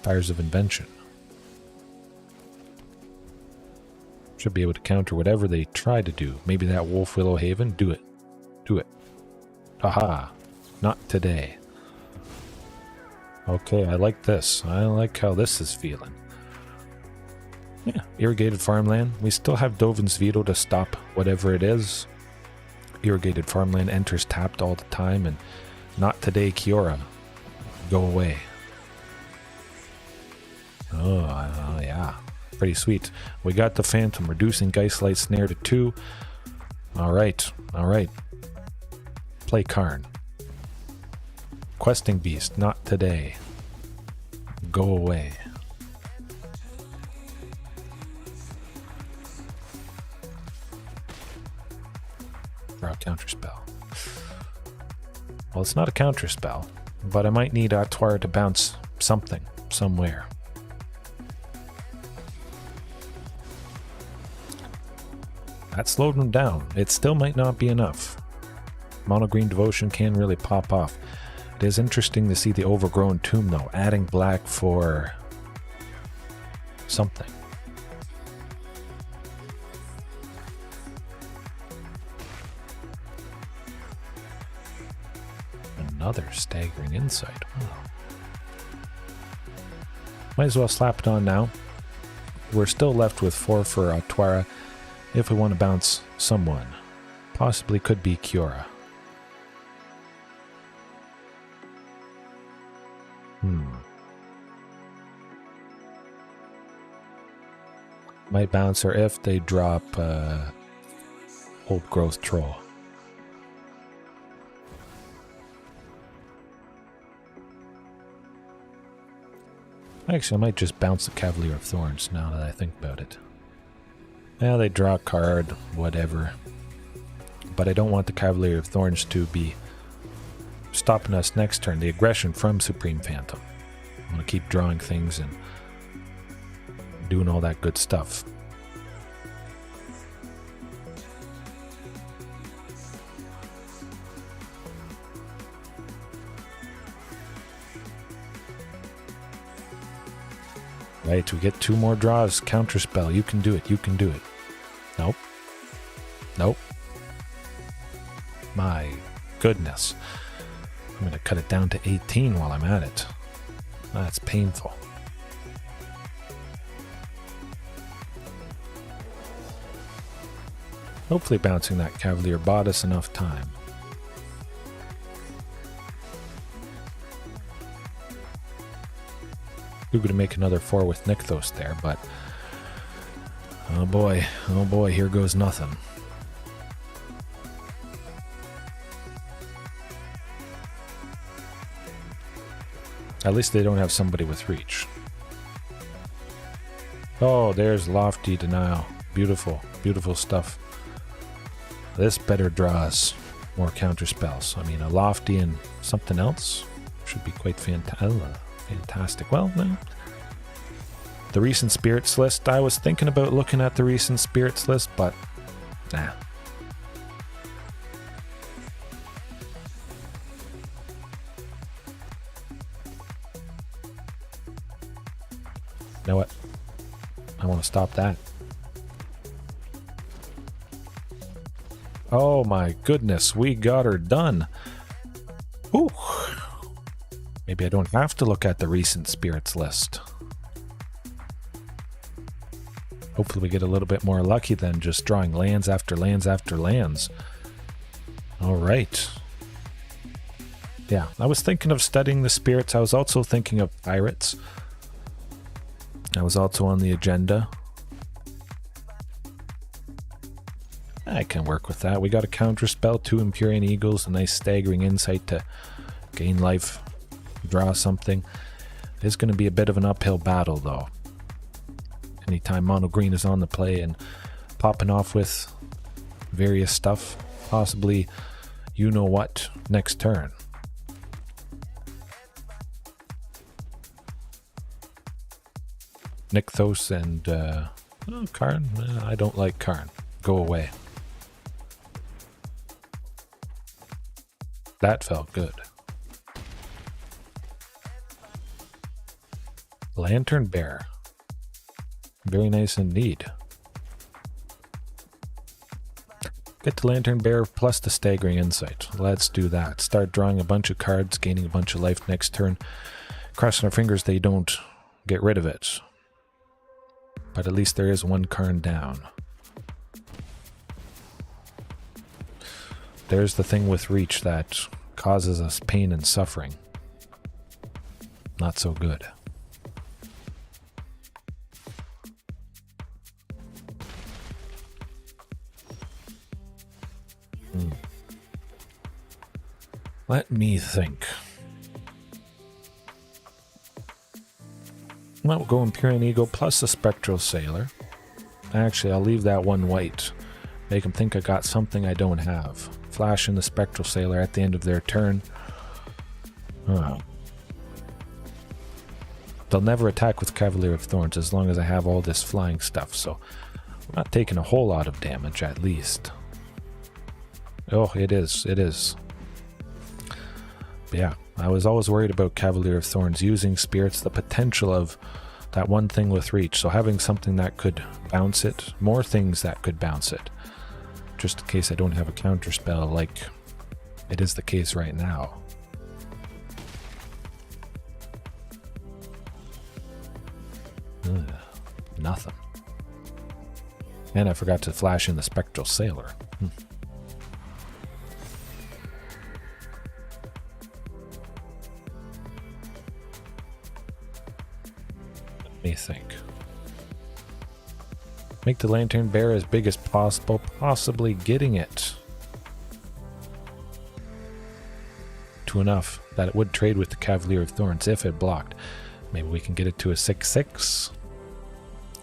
Fires of Invention, should be able to counter whatever they try to do. Maybe that Wolf Willow Haven, do it. Do it. Haha. Not today. Okay, I like this. I like how this is feeling. Yeah, Irrigated Farmland. We still have Dovin's Veto to stop whatever it is. Irrigated Farmland enters tapped all the time, and not today, Kiora. Go away. Oh, yeah. Pretty sweet. We got the Phantom, reducing Geistlight Snare to 2. Alright. Play Karn. Questing Beast, not today. Go away. Draw a counterspell. Well, it's not a counterspell, but I might need Atwara to bounce something, somewhere. That slowed him down. It still might not be enough. Mono Green Devotion can really pop off. It is interesting to see the Overgrown Tomb though, adding black for something. Another Staggering Insight. Wow. Might as well slap it on now. We're still left with 4 for Atwara if we want to bounce someone. Possibly could be Kiora. Might bounce her if they drop Old Growth Troll. Actually, I might just bounce the Cavalier of Thorns now that I think about it. Yeah, they draw a card, whatever. But I don't want the Cavalier of Thorns to be stopping us next turn. The aggression from Supreme Phantom. I want to keep drawing things and doing all that good stuff. Right, we get 2 more draws. Counterspell. You can do it. You can do it. Nope. Nope. My goodness. I'm going to cut it down to 18 while I'm at it. That's painful. Hopefully bouncing that Cavalier bought us enough time. We're going to make another 4 with Nykthos there, but oh boy, here goes nothing. At least they don't have somebody with reach. Oh, there's Lofty Denial. Beautiful, beautiful stuff. This better draws more counterspells. I mean, a Lofty and something else should be quite fantastic. Well, no. The recent spirits list, I was thinking about looking at the recent spirits list, but nah. You know what? I want to stop that. Oh my goodness, we got her done. Ooh. Maybe I don't have to look at the recent spirits list. Hopefully we get a little bit more lucky than just drawing lands after lands after lands. Alright. Yeah, I was thinking of studying the spirits. I was also thinking of pirates. That was also on the agenda. I can work with that. We got a counterspell, 2 Empyrean Eagles, a nice staggering insight to gain life, draw something. It's going to be a bit of an uphill battle, though. Anytime mono green is on the play and popping off with various stuff, possibly you know what next turn. Nykthos and Karn. I don't like Karn. Go away. That felt good. Lantern Bear. Very nice indeed. Get the Lantern Bear plus the Staggering Insight. Let's do that. Start drawing a bunch of cards, gaining a bunch of life next turn. Crossing our fingers they don't get rid of it. But at least there is 1 Karn down. There's the thing with reach that causes us pain and suffering. Not so good. Let me think. Well, we'll go Empyrean Eagle plus a Spectral Sailor. Actually, I'll leave that 1 white. Make them think I got something I don't have. Flash in the Spectral Sailor at the end of their turn. Oh. They'll never attack with Cavalier of Thorns as long as I have all this flying stuff, so I'm not taking a whole lot of damage at least. Oh, it is. But yeah, I was always worried about Cavalier of Thorns using spirits, the potential of that 1 thing with reach. So having something that could bounce it, more things that could bounce it. Just in case I don't have a counterspell like it is the case right now. Nothing. And I forgot to flash in the Spectral Sailor. Let me think. Make the Lantern Bear as big as possible, possibly getting it to enough that it would trade with the Cavalier of Thorns if it blocked. Maybe we can get it to a 6/6,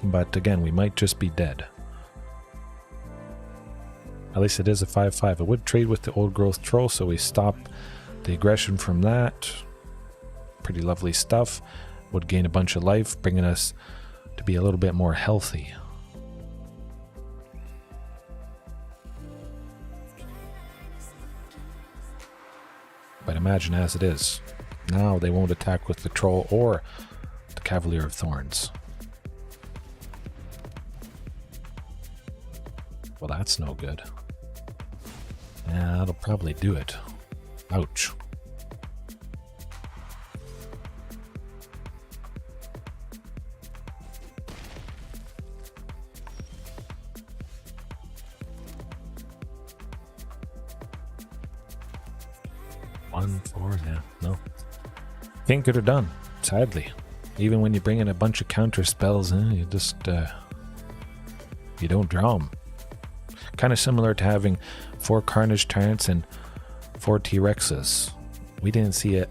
but again, we might just be dead. At least it is a 5/5. It would trade with the Old Growth Troll, so we stop the aggression from that. Pretty lovely stuff. Would gain a bunch of life, bringing us to be a little bit more healthy. But imagine as it is. Now they won't attack with the Troll or the Cavalier of Thorns. That's no good. Yeah, that'll probably do it. Ouch. One, four, yeah, no. Can't get her done, sadly. Even when you bring in a bunch of counter spells, you just, you don't draw them. Kind of similar to having 4 Carnage Tyrants and 4 T-Rexes. We didn't see it.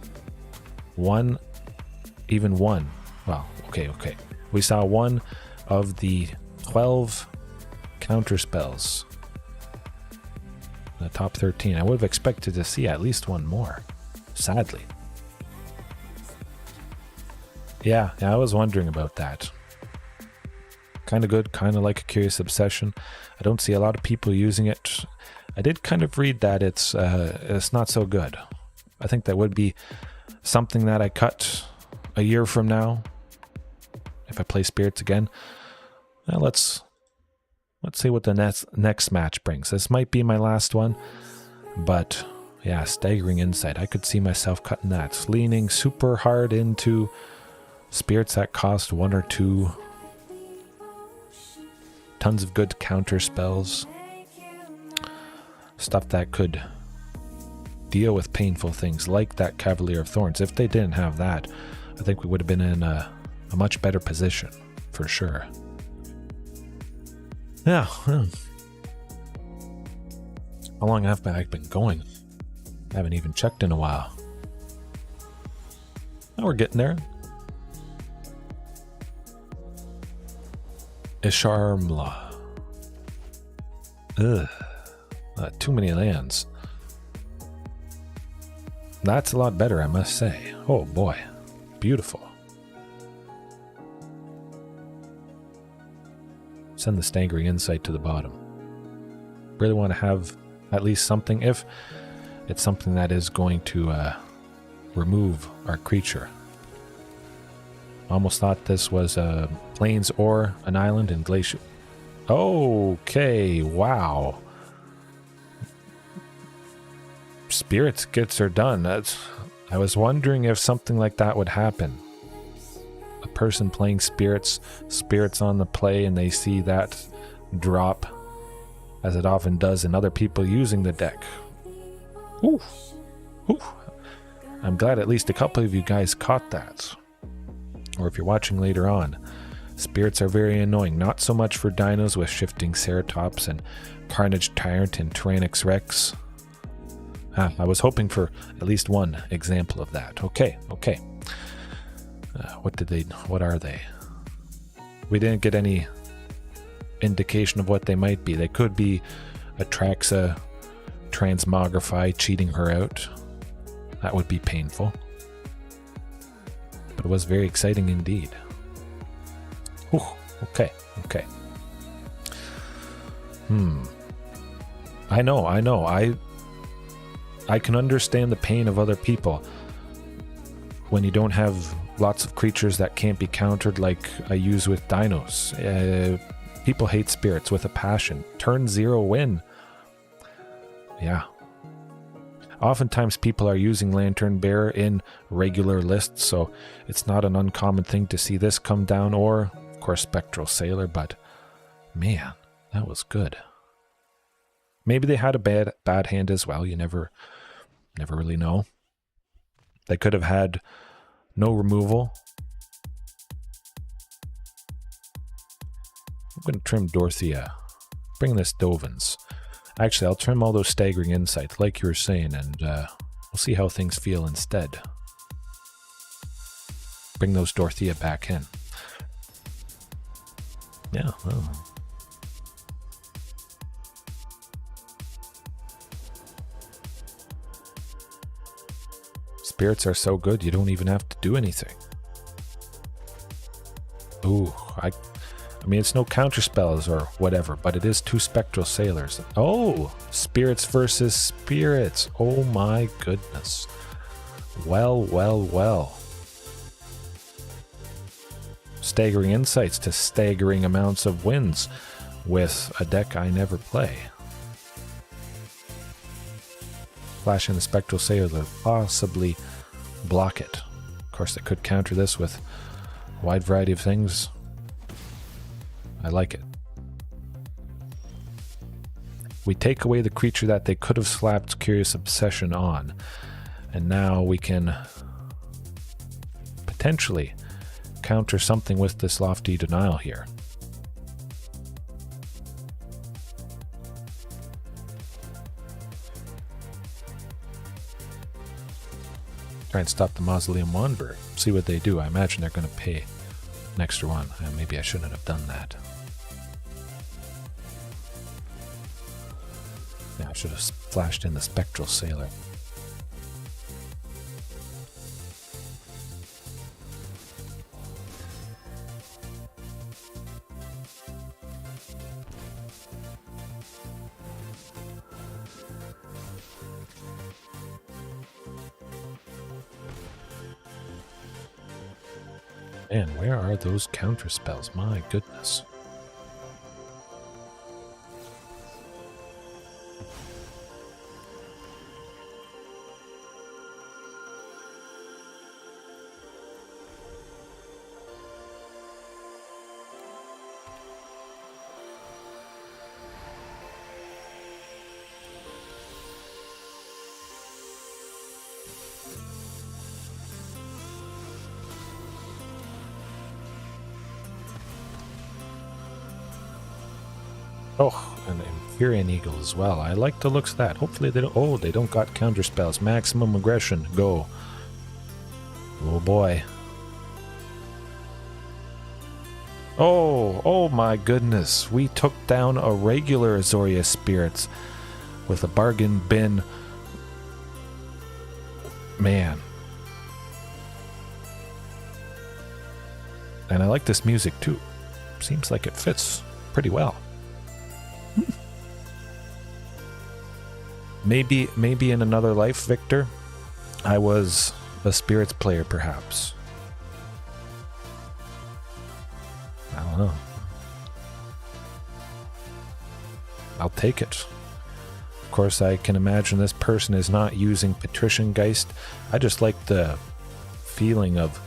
Even one. Well, okay. We saw one of the 12 counter spells. The top 13. I would have expected to see at least one more, sadly. Yeah, I was wondering about that. Kind of good, kind of like a Curious Obsession. I don't see a lot of people using it. I did kind of read that it's not so good. I think that would be something that I cut a year from now if I play Spirits again. Well, let's see what the next match brings. This might be my last one, but yeah, Staggering Insight. I could see myself cutting that. Leaning super hard into spirits that cost 1 or 2. Tons of good counter spells. Stuff that could deal with painful things like that Cavalier of Thorns. If they didn't have that, I think we would have been in a much better position, for sure. Yeah. How long have I been going? I haven't even checked in a while. Oh, we're getting there. Isharmla. Ugh. Too many lands. That's a lot better, I must say. Oh boy. Beautiful. Send the Staggering Insight to the bottom. Really want to have at least something, if it's something that is going to remove our creature. Almost thought this was a plains or an island in Glacier. Okay, wow. Spirits gets her done. I was wondering if something like that would happen. A person playing spirits on the play, and they see that drop, as it often does in other people using the deck. Ooh. Ooh. I'm glad at least a couple of you guys caught that. Or if you're watching later on. Spirits are very annoying. Not so much for dinos with Shifting Ceratops and Carnage Tyrant and Tyrannix Rex. I was hoping for at least one example of that. Okay. What are they? We didn't get any indication of what they might be. They could be Atraxa Transmogrify cheating her out. That would be painful. But it was very exciting indeed. Ooh, okay. I know. I can understand the pain of other people when you don't have lots of creatures that can't be countered like I use with dinos. People hate spirits with a passion. Turn 0 win. Yeah. Oftentimes people are using Lantern Bearer in regular lists, so it's not an uncommon thing to see this come down, or of course Spectral Sailor, but man, that was good. Maybe they had a bad hand as well. You never really know. They could have had no removal. I'm going to trim Dorothea. Bring this Dovins. Actually, I'll trim all those Staggering Insights, like you were saying, and we'll see how things feel instead. Bring those Dorothea back in. Yeah, well. Spirits are so good, you don't even have to do anything. Ooh, I mean, it's no counter spells or whatever, but it is 2 Spectral Sailors. Oh, spirits versus spirits. Oh my goodness. Well. Staggering Insights to staggering amounts of wins. with a deck I never play. Flash in the Spectral Sailor, possibly block it. Of course, they could counter this with a wide variety of things. I like it. We take away the creature that they could have slapped Curious Obsession on, and now we can potentially counter something with this Lofty Denial here. Try and stop the Mausoleum Wanderer. See what they do. I imagine they're going to pay an extra one. Maybe I shouldn't have done that. Yeah, I should have flashed in the Spectral Sailor. Man, where are those counter spells? My goodness. Oh, and Empyrean Eagle as well. I like the looks of that. Hopefully they don't... Oh, they don't got counter spells. Maximum aggression. Go. Oh boy. Oh my goodness. We took down a regular Azorius Spirits with a bargain bin. Man. And I like this music too. Seems like it fits pretty well. Maybe in another life, Victor, I was a Spirits player, perhaps. I don't know. I'll take it. Of course, I can imagine this person is not using Patrician Geist. I just like the feeling of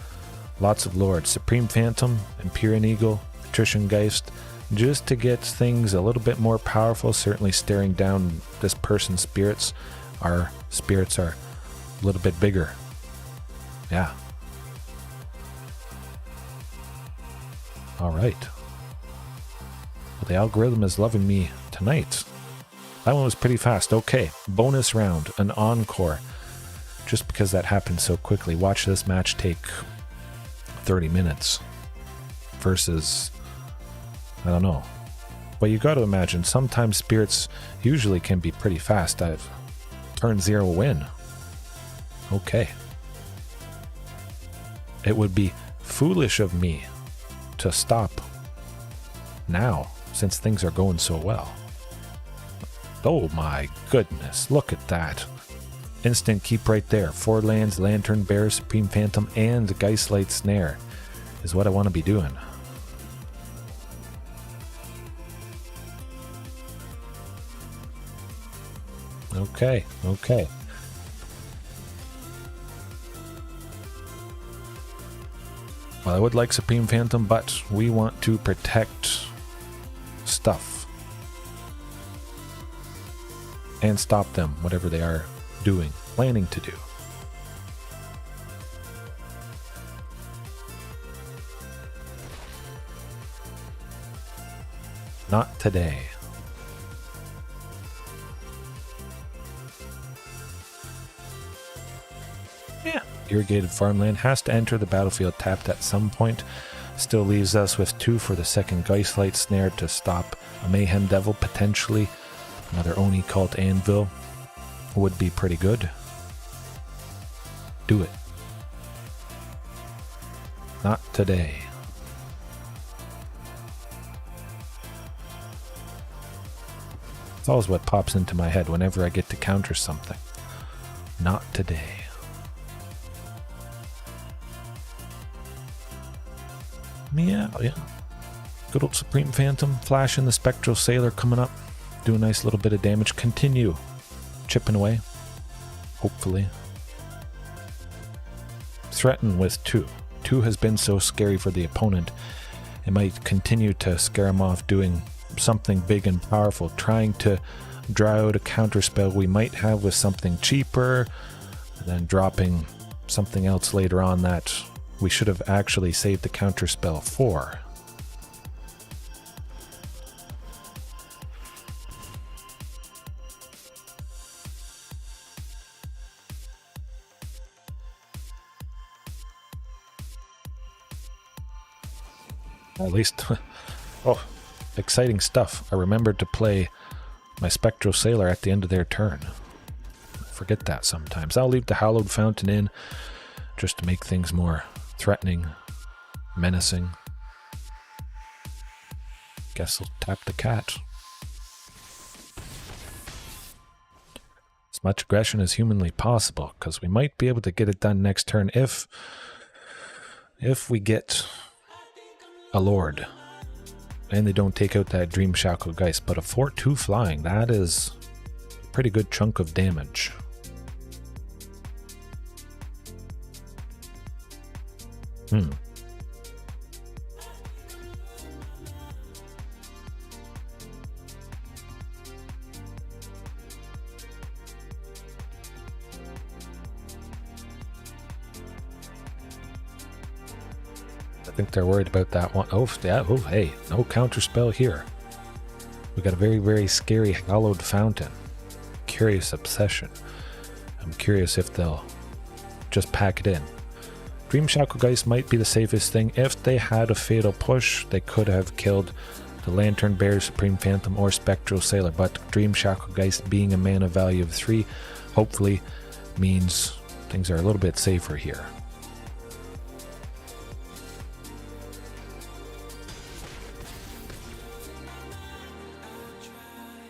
lots of lords. Supreme Phantom, Empyrean Eagle, Patrician Geist. Just to get things a little bit more powerful, certainly staring down this person's spirits. Our spirits are a little bit bigger. Yeah. Alright. Well, the algorithm is loving me tonight. That one was pretty fast. Okay, bonus round, an encore. Just because that happened so quickly. Watch this match take 30 minutes versus... I don't know. But you got to imagine, sometimes spirits usually can be pretty fast. I've turn 0 win. Okay. It would be foolish of me to stop now, since things are going so well. Oh my goodness, look at that. Instant keep right there. 4 lands, Lantern Bear, Supreme Phantom, and Geistlight Snare is what I want to be doing. Okay, okay. Well, I would like Supreme Phantom, but we want to protect stuff. And stop them, whatever they are doing, planning to do. Not today. Yeah. Irrigated farmland has to enter the battlefield tapped at some point. Still leaves us with 2 for the second Geistlight Snare to stop a Mayhem Devil potentially. Another Oni Cult Anvil would be pretty good. Do it. Not today. It's always what pops into my head whenever I get to counter something. Not today. Yeah. Good old Supreme Phantom, Flash and the Spectral Sailor coming up. Do a nice little bit of damage. Continue chipping away. Hopefully. Threaten with 2. 2 has been so scary for the opponent. It might continue to scare him off doing something big and powerful, trying to draw out a counterspell we might have with something cheaper, and then dropping something else later on that we should have actually saved the counterspell for. At least, oh, exciting stuff. I remembered to play my Spectral Sailor at the end of their turn. Forget that sometimes. I'll leave the Hallowed Fountain in just to make things more threatening, menacing. Guess I'll tap the cat. As much aggression as humanly possible, because we might be able to get it done next turn if we get a Lord and they don't take out that Dream Shackle Geist. But a 4/2 flying, that is a pretty good chunk of damage. I think they're worried about that one. Oh, yeah. Oh, hey, no counterspell here. We got a very, very scary Hallowed Fountain. Curious Obsession. I'm curious if they'll just pack it in. Dream Shackle Geist might be the safest thing. If they had a Fatal Push, they could have killed the Lantern Bear, Supreme Phantom, or Spectral Sailor. But Dream Shackle Geist being a mana value of 3 hopefully means things are a little bit safer here.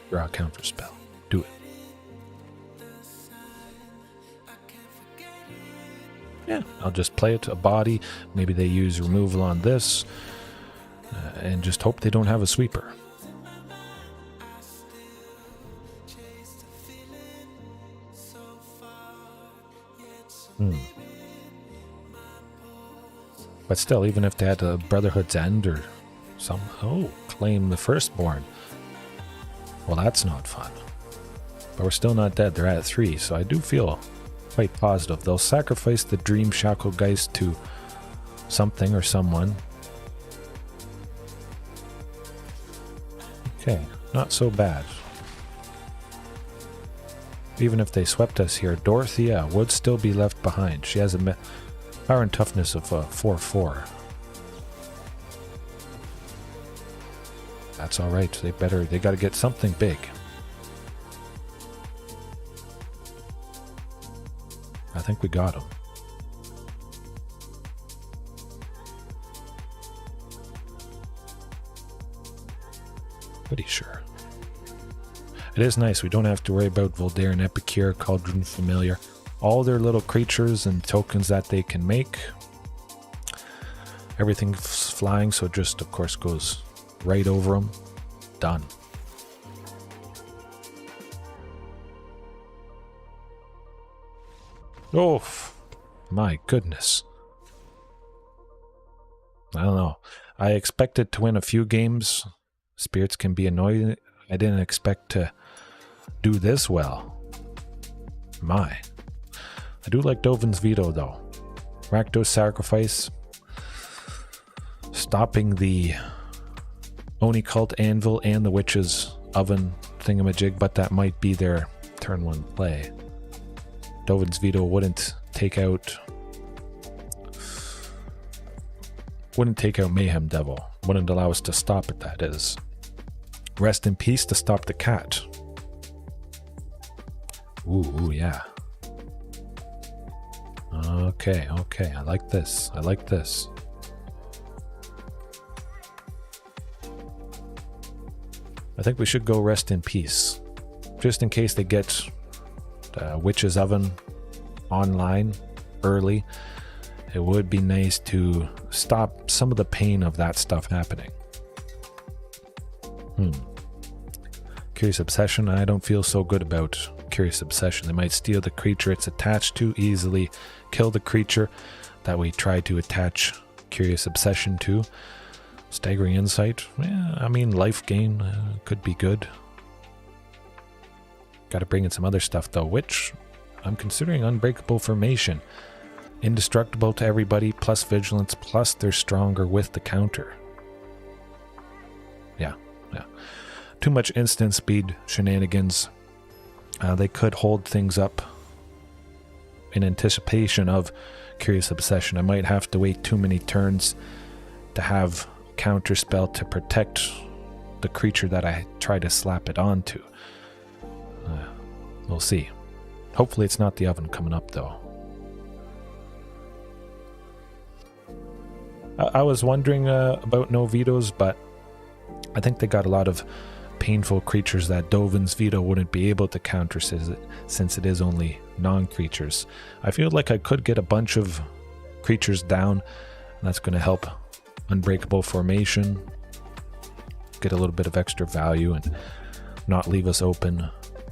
Draw a counterspell. Do it. Yeah, I'll just play it to a body. Maybe they use removal on this. And just hope they don't have a sweeper. But still, even if they had a Brotherhood's End or some... Oh, claim the Firstborn. Well, that's not fun. But we're still not dead. They're at 3, so I do feel quite positive. They'll sacrifice the Dream Shackle Geist to something or someone. Okay, not so bad. Even if they swept us here, Dorothea would still be left behind. She has a power and toughness of 4/4. That's all right. They got to get something big. I think we got him. Pretty sure. It is nice. We don't have to worry about Voldaren, Epicure, Cauldron Familiar. All their little creatures and tokens that they can make. Everything's flying, so it just, of course, goes right over them. Done. Oh, my goodness. I don't know. I expected to win a few games. Spirits can be annoying. I didn't expect to do this well. My. I do like Dovin's Veto, though. Rakdos Sacrifice. Stopping the Oni Cult Anvil and the Witch's Oven thingamajig, but that might be their turn 1 play. Dovin's Veto wouldn't take out Mayhem Devil. Wouldn't allow us to stop it, that is. Rest in Peace to stop the cat. Ooh, yeah. Okay. I like this. I think we should go Rest in Peace. Just in case they get Witch's Oven online early. It would be nice to stop some of the pain of that stuff happening. Curious Obsession. I don't feel so good about Curious Obsession. They might steal the creature it's attached to easily, kill the creature that we try to attach Curious Obsession to. Staggering Insight. Yeah, I mean, life gain could be good. Got to bring in some other stuff though, which I'm considering Unbreakable Formation. Indestructible to everybody, plus vigilance, plus they're stronger with the counter. Yeah. Too much instant speed shenanigans. They could hold things up in anticipation of Curious Obsession. I might have to wait too many turns to have counterspell to protect the creature that I try to slap it onto. We'll see. Hopefully it's not the oven coming up though. I was wondering about no vetoes, but I think they got a lot of painful creatures that Dovin's veto wouldn't be able to counter since it is only non-creatures. I feel like I could get a bunch of creatures down, and that's going to help Unbreakable Formation get a little bit of extra value and not leave us open.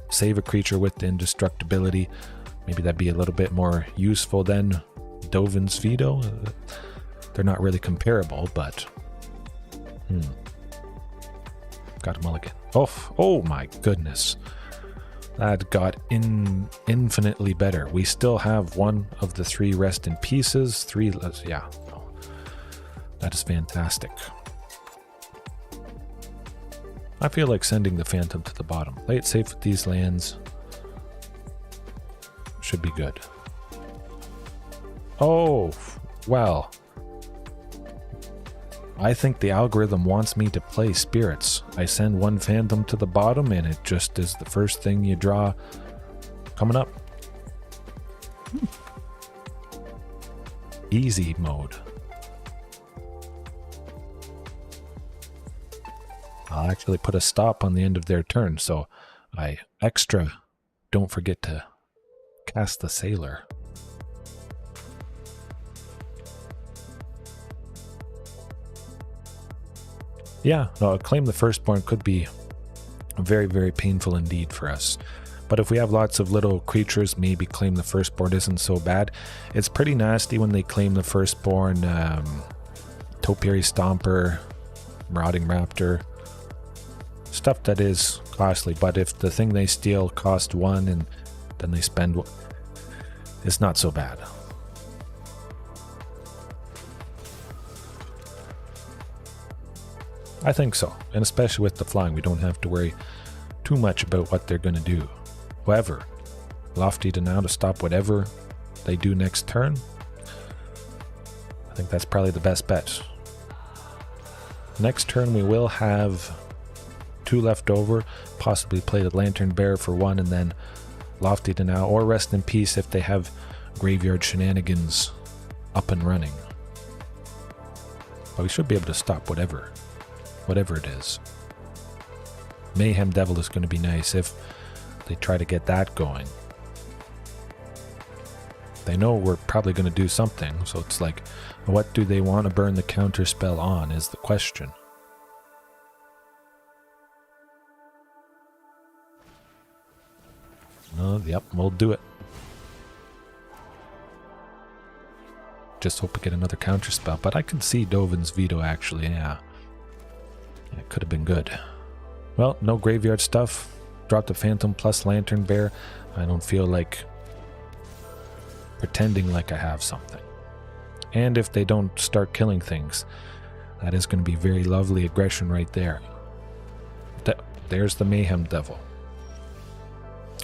Save a creature with the indestructibility. Maybe that'd be a little bit more useful than Dovin's veto. They're not really comparable, but got a mulligan. Oh my goodness. That got infinitely better. We still have one of the 3 rest in pieces. 3, yeah. That is fantastic. I feel like sending the Phantom to the bottom. Play it safe with these lands. Should be good. Oh, well. I think the algorithm wants me to play spirits. I send 1 Phantom to the bottom and it just is the first thing you draw coming up. Easy mode. I'll actually put a stop on the end of their turn, so I don't forget to cast the Sailor. Yeah, no, Claim the Firstborn could be very, very painful indeed for us. But if we have lots of little creatures, maybe Claim the Firstborn isn't so bad. It's pretty nasty when they Claim the Firstborn, Topiary Stomper, Marauding Raptor, stuff that is costly. But if the thing they steal cost 1 and then they spend, it's not so bad. I think so, and especially with the flying, we don't have to worry too much about what they're going to do. However, Lofty Denial to stop whatever they do next turn, I think that's probably the best bet. Next turn we will have 2 left over, possibly play the Lantern Bearer for 1 and then Lofty Denial or Rest in Peace if they have Graveyard Shenanigans up and running. But we should be able to stop whatever it is. Mayhem Devil is going to be nice if they try to get that going. They know we're probably going to do something, so it's like, what do they want to burn the counter spell on is the question. Yep, we'll do it. Just hope we get another counter spell, but I can see Dovin's veto actually, yeah. It could have been good. Well, no graveyard stuff. Drop the Phantom plus Lantern Bear. I don't feel like pretending like I have something. And if they don't start killing things, that is going to be very lovely aggression right there. There's the Mayhem Devil.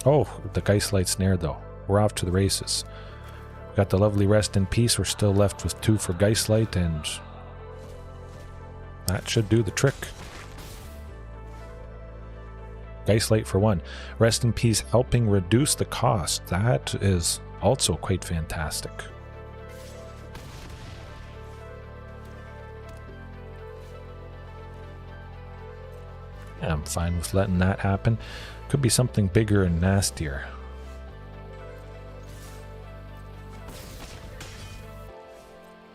Oh, the Geistlight Snare though. We're off to the races. We got the lovely Rest in Peace. We're still left with 2 for Geistlight, and that should do the trick. Geistlight for 1. Rest in Peace helping reduce the cost. That is also quite fantastic. Yeah, I'm fine with letting that happen. Could be something bigger and nastier.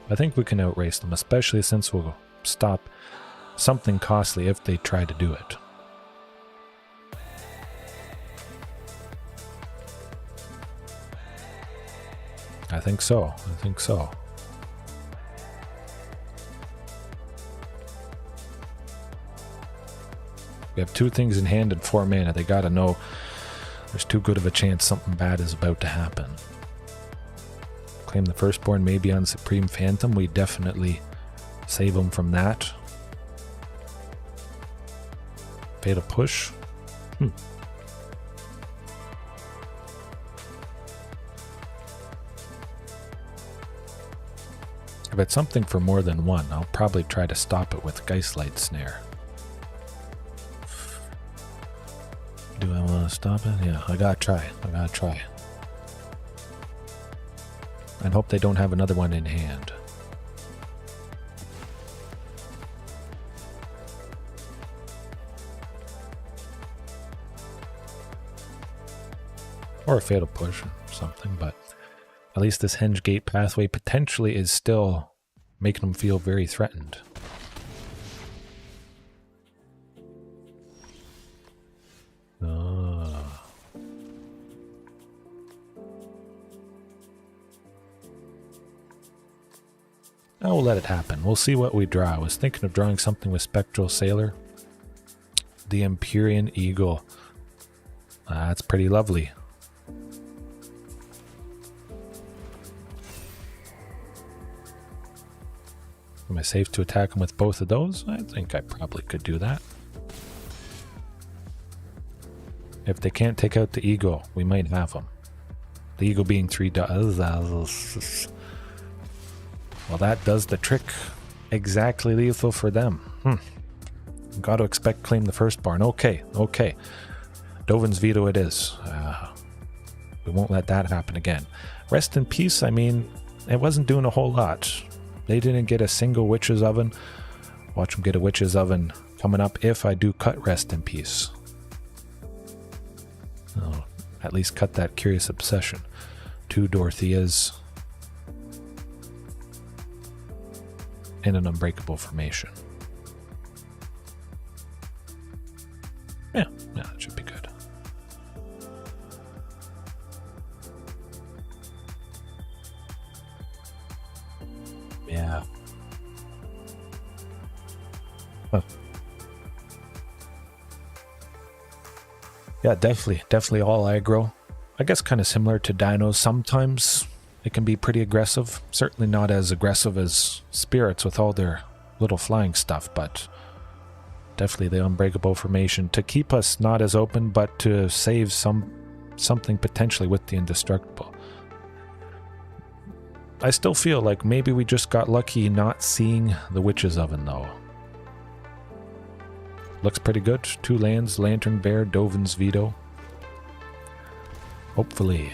I think we can outrace them, especially since we'll stop something costly if they try to do it. I think so. I think so. We have 2 things in hand and 4 mana. They gotta know there's too good of a chance something bad is about to happen. Claim the Firstborn maybe on Supreme Phantom. We definitely save them from that. Fatal Push. If it's something for more than 1, I'll probably try to stop it with Geistlight Snare. Do I want to stop it? Yeah, I gotta try. I gotta try. And hope they don't have another one in hand. Or a Fatal Push or something, but at least this Henge Gate pathway potentially is still making them feel very threatened. Now we'll let it happen. We'll see what we draw. I was thinking of drawing something with Spectral Sailor. The Empyrean Eagle. That's pretty lovely. Am I safe to attack him with both of those? I think I probably could do that. If they can't take out the Eagle, we might have them. The Eagle being 3 dollars. Well, that does the trick. Exactly lethal for them. Got to expect claim the Firstborn. Okay, okay. Dovin's Veto it is. We won't let that happen again. Rest in Peace, I mean, it wasn't doing a whole lot. They didn't get a single Witch's Oven. Watch them get a Witch's Oven coming up if I do cut Rest in Peace. Oh, at least cut that Curious Obsession. 2 Dorotheas. And an Unbreakable Formation. Yeah, that should be good. Yeah. Huh. Yeah, definitely all aggro. I guess kind of similar to Dinos. Sometimes it can be pretty aggressive. Certainly not as aggressive as Spirits with all their little flying stuff, but definitely the Unbreakable Formation to keep us not as open, but to save something potentially with the Indestructible. I still feel like maybe we just got lucky not seeing the Witch's Oven though. Looks pretty good. 2 lands, Lantern Bear, Dovin's Veto. Hopefully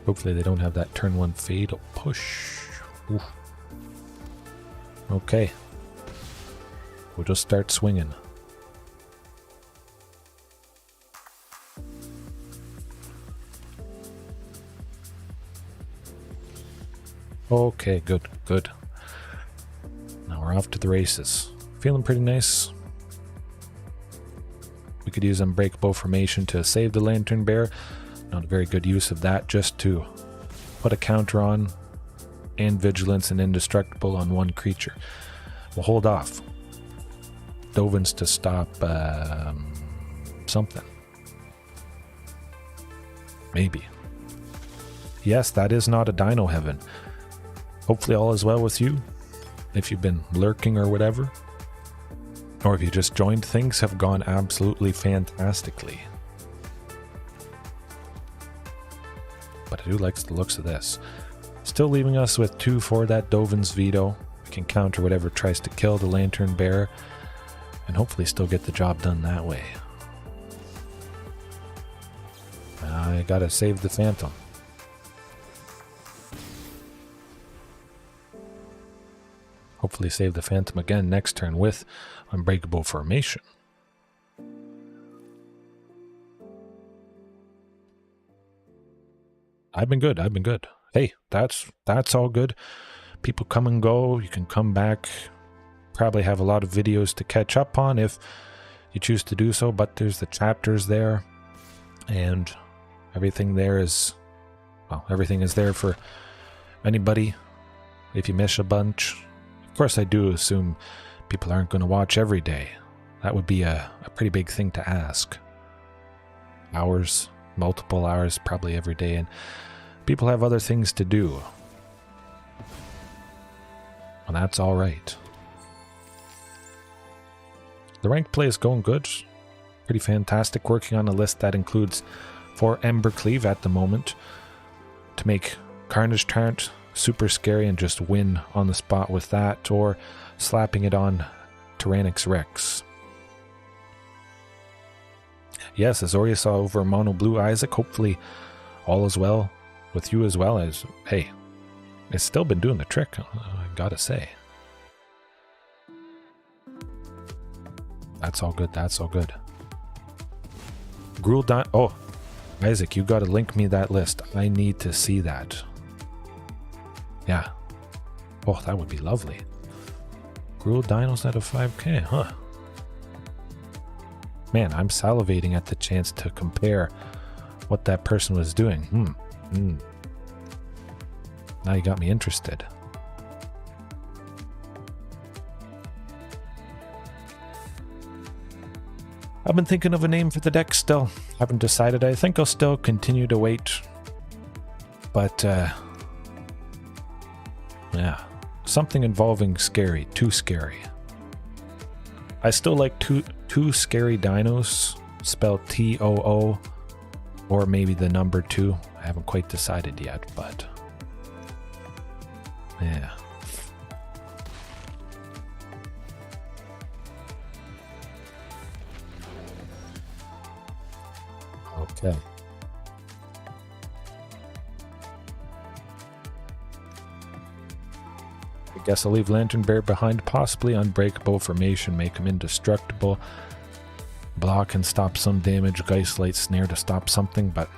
they don't have that turn 1 Fatal Push. Oof. Okay. We'll just start swinging. Okay, good. Now we're off to the races. Feeling pretty nice. We could use Unbreakable Formation to save the Lantern Bear. Not a very good use of that, just to put a counter on and Vigilance and Indestructible on 1 creature. We'll hold off. Dovin's to stop something. Maybe. Yes, that is not a Dino Heaven. Hopefully all is well with you. If you've been lurking or whatever. Or if you just joined, things have gone absolutely fantastically. But I do like the looks of this. Still leaving us with 2 for that Dovin's Veto. We can counter whatever tries to kill the Lantern Bear. And hopefully still get the job done that way. I gotta save the Phantom. Hopefully save the Phantom again next turn with Unbreakable Formation. I've been good. Hey, that's all good. people come and go. You can come back. Probably have a lot of videos to catch up on if you choose to do so, but there's the chapters there, and everything there is, well, everything is there for anybody if you miss a bunch. Of course, I do assume people aren't going to watch every day. That would be a pretty big thing to ask. Hours, multiple hours, probably every day, and people have other things to do. And that's all right. The ranked play is going good. Pretty fantastic. Working on a list that includes 4 Embercleave at the moment to make Carnage Tyrant super scary and just win on the spot with that, or slapping it on Tyrannix Rex. Yes, Azorius over Mono Blue Isaac. Hopefully all is well with you as well. As, hey, it's still been doing the trick, I gotta say. That's all good, that's all good. Gruul oh, Isaac, you gotta link me that list. I need to see that. Yeah. Oh, that would be lovely. Gruul Dinos out of 5k, huh? Man, I'm salivating at the chance to compare what that person was doing. Now you got me interested. I've been thinking of a name for the deck still. Haven't decided. I think I'll still continue to wait. But, yeah. Something involving scary. Too scary. I still like two scary dinos, spelled T-O-O, or maybe the number 2. I haven't quite decided yet, but yeah. Okay. I guess I'll leave Lantern Bear behind, possibly unbreakable formation, make him indestructible. Block and stop some damage, Geist Light Snare to stop something, but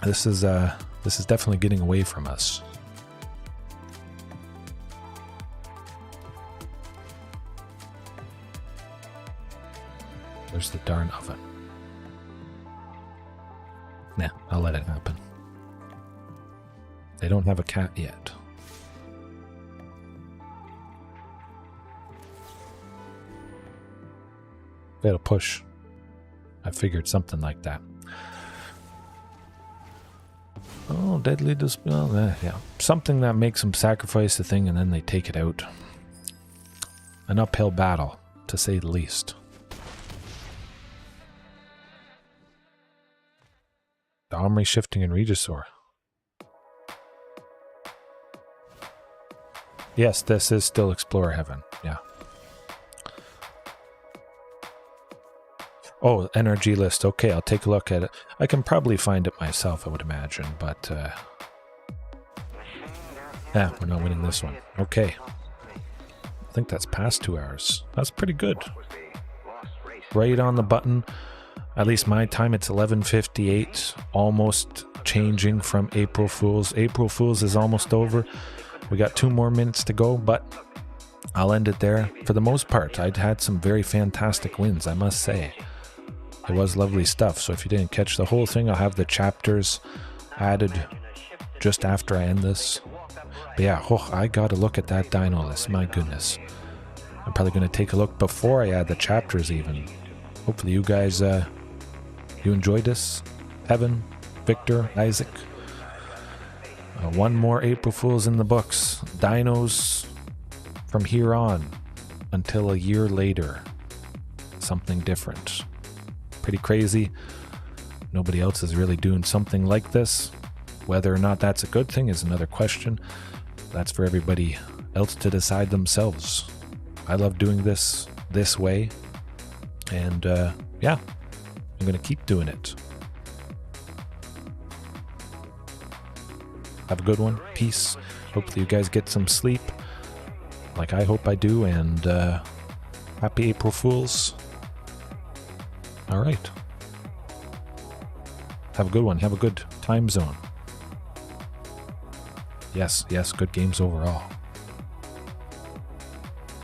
this is definitely getting away from us. Where's the darn oven? Nah, I'll let it happen. They don't have a cat yet. It'll push. I figured something like that. Oh, deadly dispel. Yeah, something that makes them sacrifice the thing and then they take it out. An uphill battle, to say the least. The Omri shifting in Regisaur. Yes, this is still Explorer Heaven. Yeah. Oh, NRG list. Okay, I'll take a look at it. I can probably find it myself, I would imagine, but yeah, we're not winning this one. Okay. I think that's past 2 hours. That's pretty good. Right on the button. At least my time, it's 11:58. Almost changing from April Fools. April Fools is almost over. We got 2 more minutes to go, but I'll end it there. For the most part, I'd had some very fantastic wins, I must say. It was lovely stuff, so if you didn't catch the whole thing, I'll have the chapters added just after I end this. But yeah, oh, I gotta look at that dino list, my goodness. I'm probably gonna take a look before I add the chapters even. Hopefully you guys, you enjoyed this. Evan, Victor, Isaac. 1 more April Fool's in the books. Dinos from here on until a year later. Something different. Pretty crazy. Nobody else is really doing something like this. Whether or not that's a good thing is another question. That's for everybody else to decide themselves. I love doing this way. And yeah, I'm going to keep doing it. Have a good one. Peace. Hopefully you guys get some sleep, like I hope I do, and happy April Fools. All right. Have a good one. Have a good time zone. Yes, good games overall.